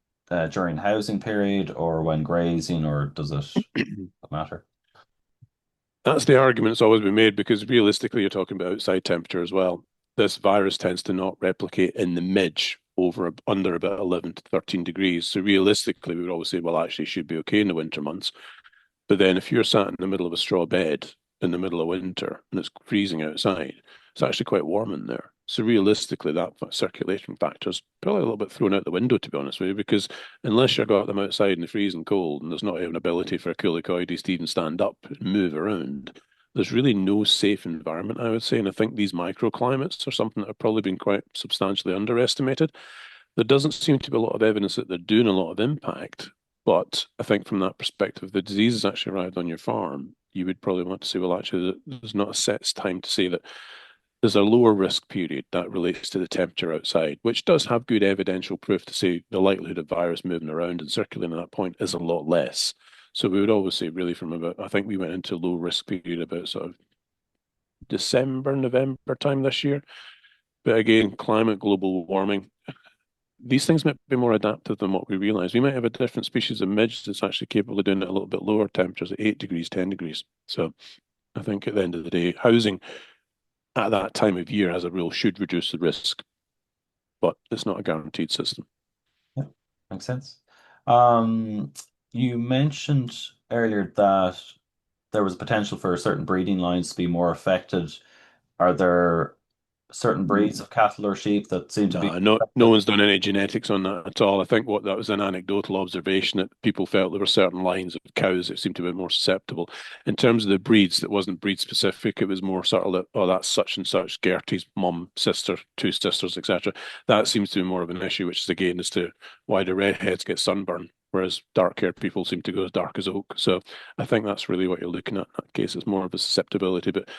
B: during housing period or when grazing, or does it matter?
C: That's the argument that's always been made because realistically, you're talking about outside temperature as well. This virus tends to not replicate in the midge under about 11 to 13 degrees. So realistically, we would always say, well, actually, it should be okay in the winter months. But then if you're sat in the middle of a straw bed in the middle of winter and it's freezing outside, it's actually quite warm in there. So realistically, that circulation factor is probably a little bit thrown out the window, to be honest with you, because unless you've got them outside in the freezing cold and there's not even an ability for a coulicoides to even stand up and move around, there's really no safe environment, I would say. And I think these microclimates are something that have probably been quite substantially underestimated. There doesn't seem to be a lot of evidence that they're doing a lot of impact, but I think from that perspective, if the disease has actually arrived on your farm, you would probably want to say, well, actually, there's not a set time to say that there's a lower risk period that relates to the temperature outside, which does have good evidential proof to say the likelihood of virus moving around and circulating at that point is a lot less. So we would always say really from about, I think we went into low risk period about sort of December, November time this year. But again, climate, global warming, these things might be more adaptive than what we realize. We might have a different species of midge that's actually capable of doing it a little bit lower temperatures at 8 degrees, 10 degrees. So I think at the end of the day, housing at that time of year as a rule should reduce the risk, but it's not a guaranteed system.
B: Yeah, makes sense. You mentioned earlier that there was potential for certain breeding lines to be more affected. Are there certain breeds of cattle or sheep that seem to be
C: No one's done any genetics on that at all. I think what that was an anecdotal observation that people felt there were certain lines of cows that seemed to be more susceptible. In terms of the breeds, that wasn't breed specific. It was more sort of like, oh, that's such and such, Gertie's mum, sister, two sisters, etc. That seems to be more of an issue, which is again as to why the redheads get sunburn, whereas dark-haired people seem to go as dark as oak. So I think that's really what you're looking at in that case. It's more of a susceptibility, but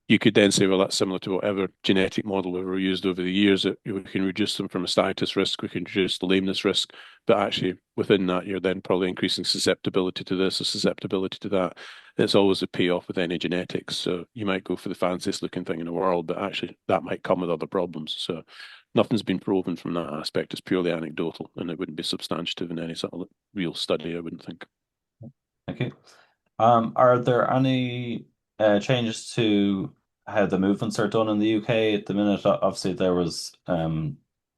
C: you could then say, well, that's similar to whatever genetic model we've used over the years, that we can reduce them from a status risk, we can reduce the lameness risk, but actually within that, you're then probably increasing susceptibility to this or susceptibility to that. It's always a payoff with any genetics. So you might go for the fanciest looking thing in the world, but actually that might come with other problems. So nothing's been proven from that aspect. It's purely anecdotal, and it wouldn't be substantive in any sort of real study, I wouldn't think.
B: Thank you. Are there any changes to how the movements are done in the UK at the minute? Obviously, there was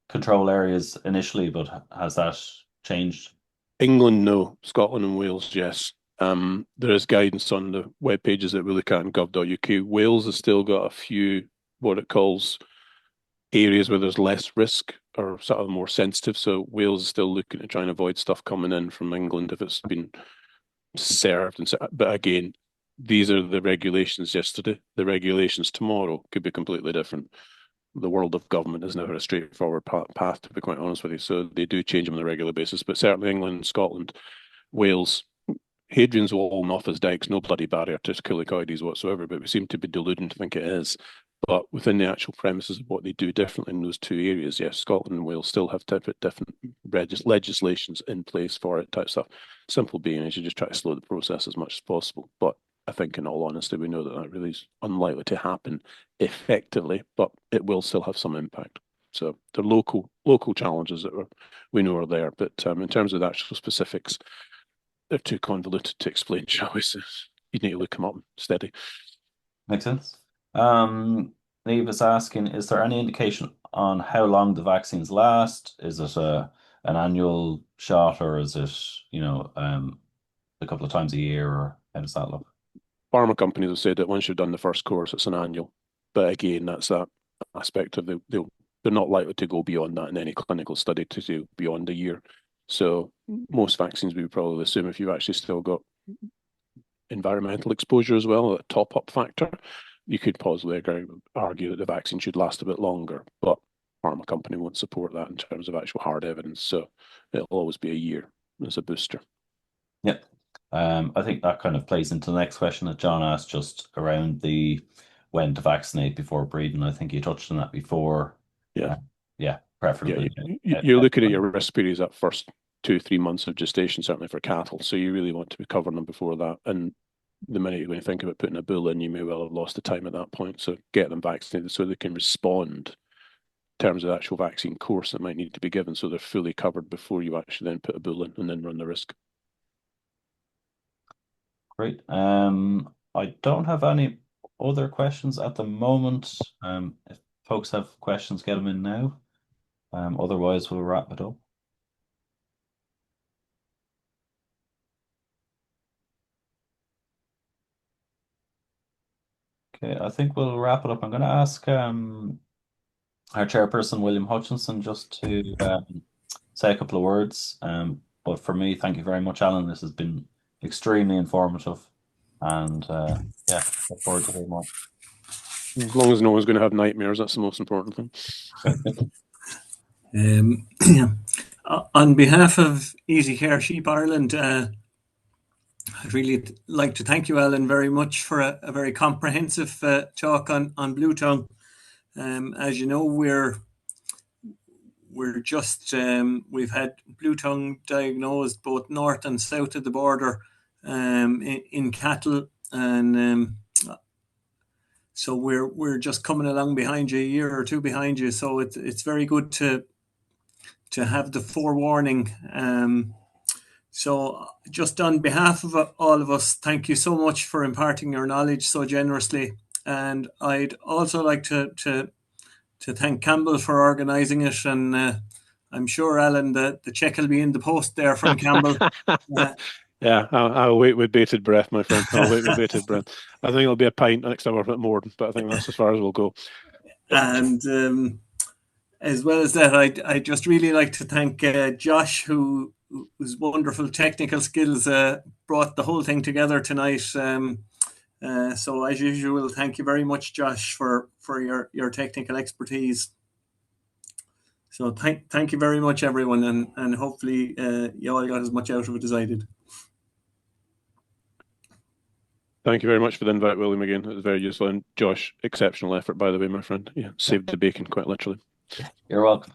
B: control areas initially, but has that changed?
C: England, no. Scotland and Wales, yes. There is guidance on the web pages that we look at in gov.uk. Wales has still got a few what it calls areas where there's less risk or sort of more sensitive. So Wales is still looking to try and avoid stuff coming in from England if it's been served. But again, these are the regulations yesterday. The regulations tomorrow could be completely different. The world of government is never a straightforward path, to be quite honest with you. So they do change them on a regular basis. But certainly England, Scotland, Wales, Hadrian's Wall, North's Dykes, no bloody barrier to coelicoides whatsoever, but we seem to be deluding to think it is. But within the actual premises of what they do differently in those two areas, yes, Scotland and Wales still have different legislations in place for it type stuff. Simple being is you just try to slow the process as much as possible. But I think in all honesty, we know that that really is unlikely to happen effectively, but it will still have some impact. So the local challenges that we know are there, but in terms of the actual specifics, they're too convoluted to explain, shall we say. You need to look them up steady.
B: Makes sense. Neve is asking, is there any indication on how long the vaccines last? Is it an annual shot, or is it, a couple of times a year, or how does that look?
C: Pharma companies have said that once you've done the first course, it's an annual. But again, that's that aspect of they're not likely to go beyond that in any clinical study to do beyond a year. So most vaccines we would probably assume, if you've actually still got environmental exposure as well, a top-up factor, you could possibly argue that the vaccine should last a bit longer, but pharma company won't support that in terms of actual hard evidence. So it'll always be a year as a booster.
B: Yeah. I think that kind of plays into the next question that John asked, just around the when to vaccinate before breeding. I think you touched on that before.
C: Yeah.
B: Preferably.
C: Yeah, you're looking at your risk periods that first 2-3 months of gestation, certainly for cattle. So you really want to be covering them before that. And the minute you're going to think about putting a bull in, you may well have lost the time at that point. So get them vaccinated so they can respond in terms of the actual vaccine course that might need to be given, so they're fully covered before you actually then put a bull in and then run the risk.
B: Great. I don't have any other questions at the moment. If folks have questions, get them in now. Otherwise, we'll wrap it up. Okay, I think we'll wrap it up. I'm going to ask our chairperson, William Hutchinson, just to say a couple of words. But for me, thank you very much, Alan. This has been extremely informative. And look forward to hearing more.
C: As long as no one's going to have nightmares, that's the most important thing.
D: On behalf of Easy Care Sheep Ireland, I'd really like to thank you, Alan, very much for a very comprehensive talk on Bluetongue. As you know, we're just we've had Bluetongue diagnosed both north and south of the border in cattle, and so we're just coming along behind you, a year or two behind you. So it's very good to have the forewarning. So just on behalf of all of us, thank you so much for imparting your knowledge so generously. And I'd also like to thank Campbell for organising it. And I'm sure, Alan, the check will be in the post there from Campbell.
C: Yeah, I'll wait with bated breath, my friend. I'll wait with bated breath. I think it'll be a pint next time we're at Moredun, but I think that's as far as we'll go.
D: And as well as that, I just really like to thank Josh, whose wonderful technical skills brought the whole thing together tonight. So as usual, thank you very much, Josh, for your technical expertise. So thank you very much, everyone, and hopefully you all got as much out of it as I did.
C: Thank you very much for the invite, William, again. It was very useful. And Josh, exceptional effort, by the way, my friend. Yeah, saved the bacon, quite literally.
B: You're welcome.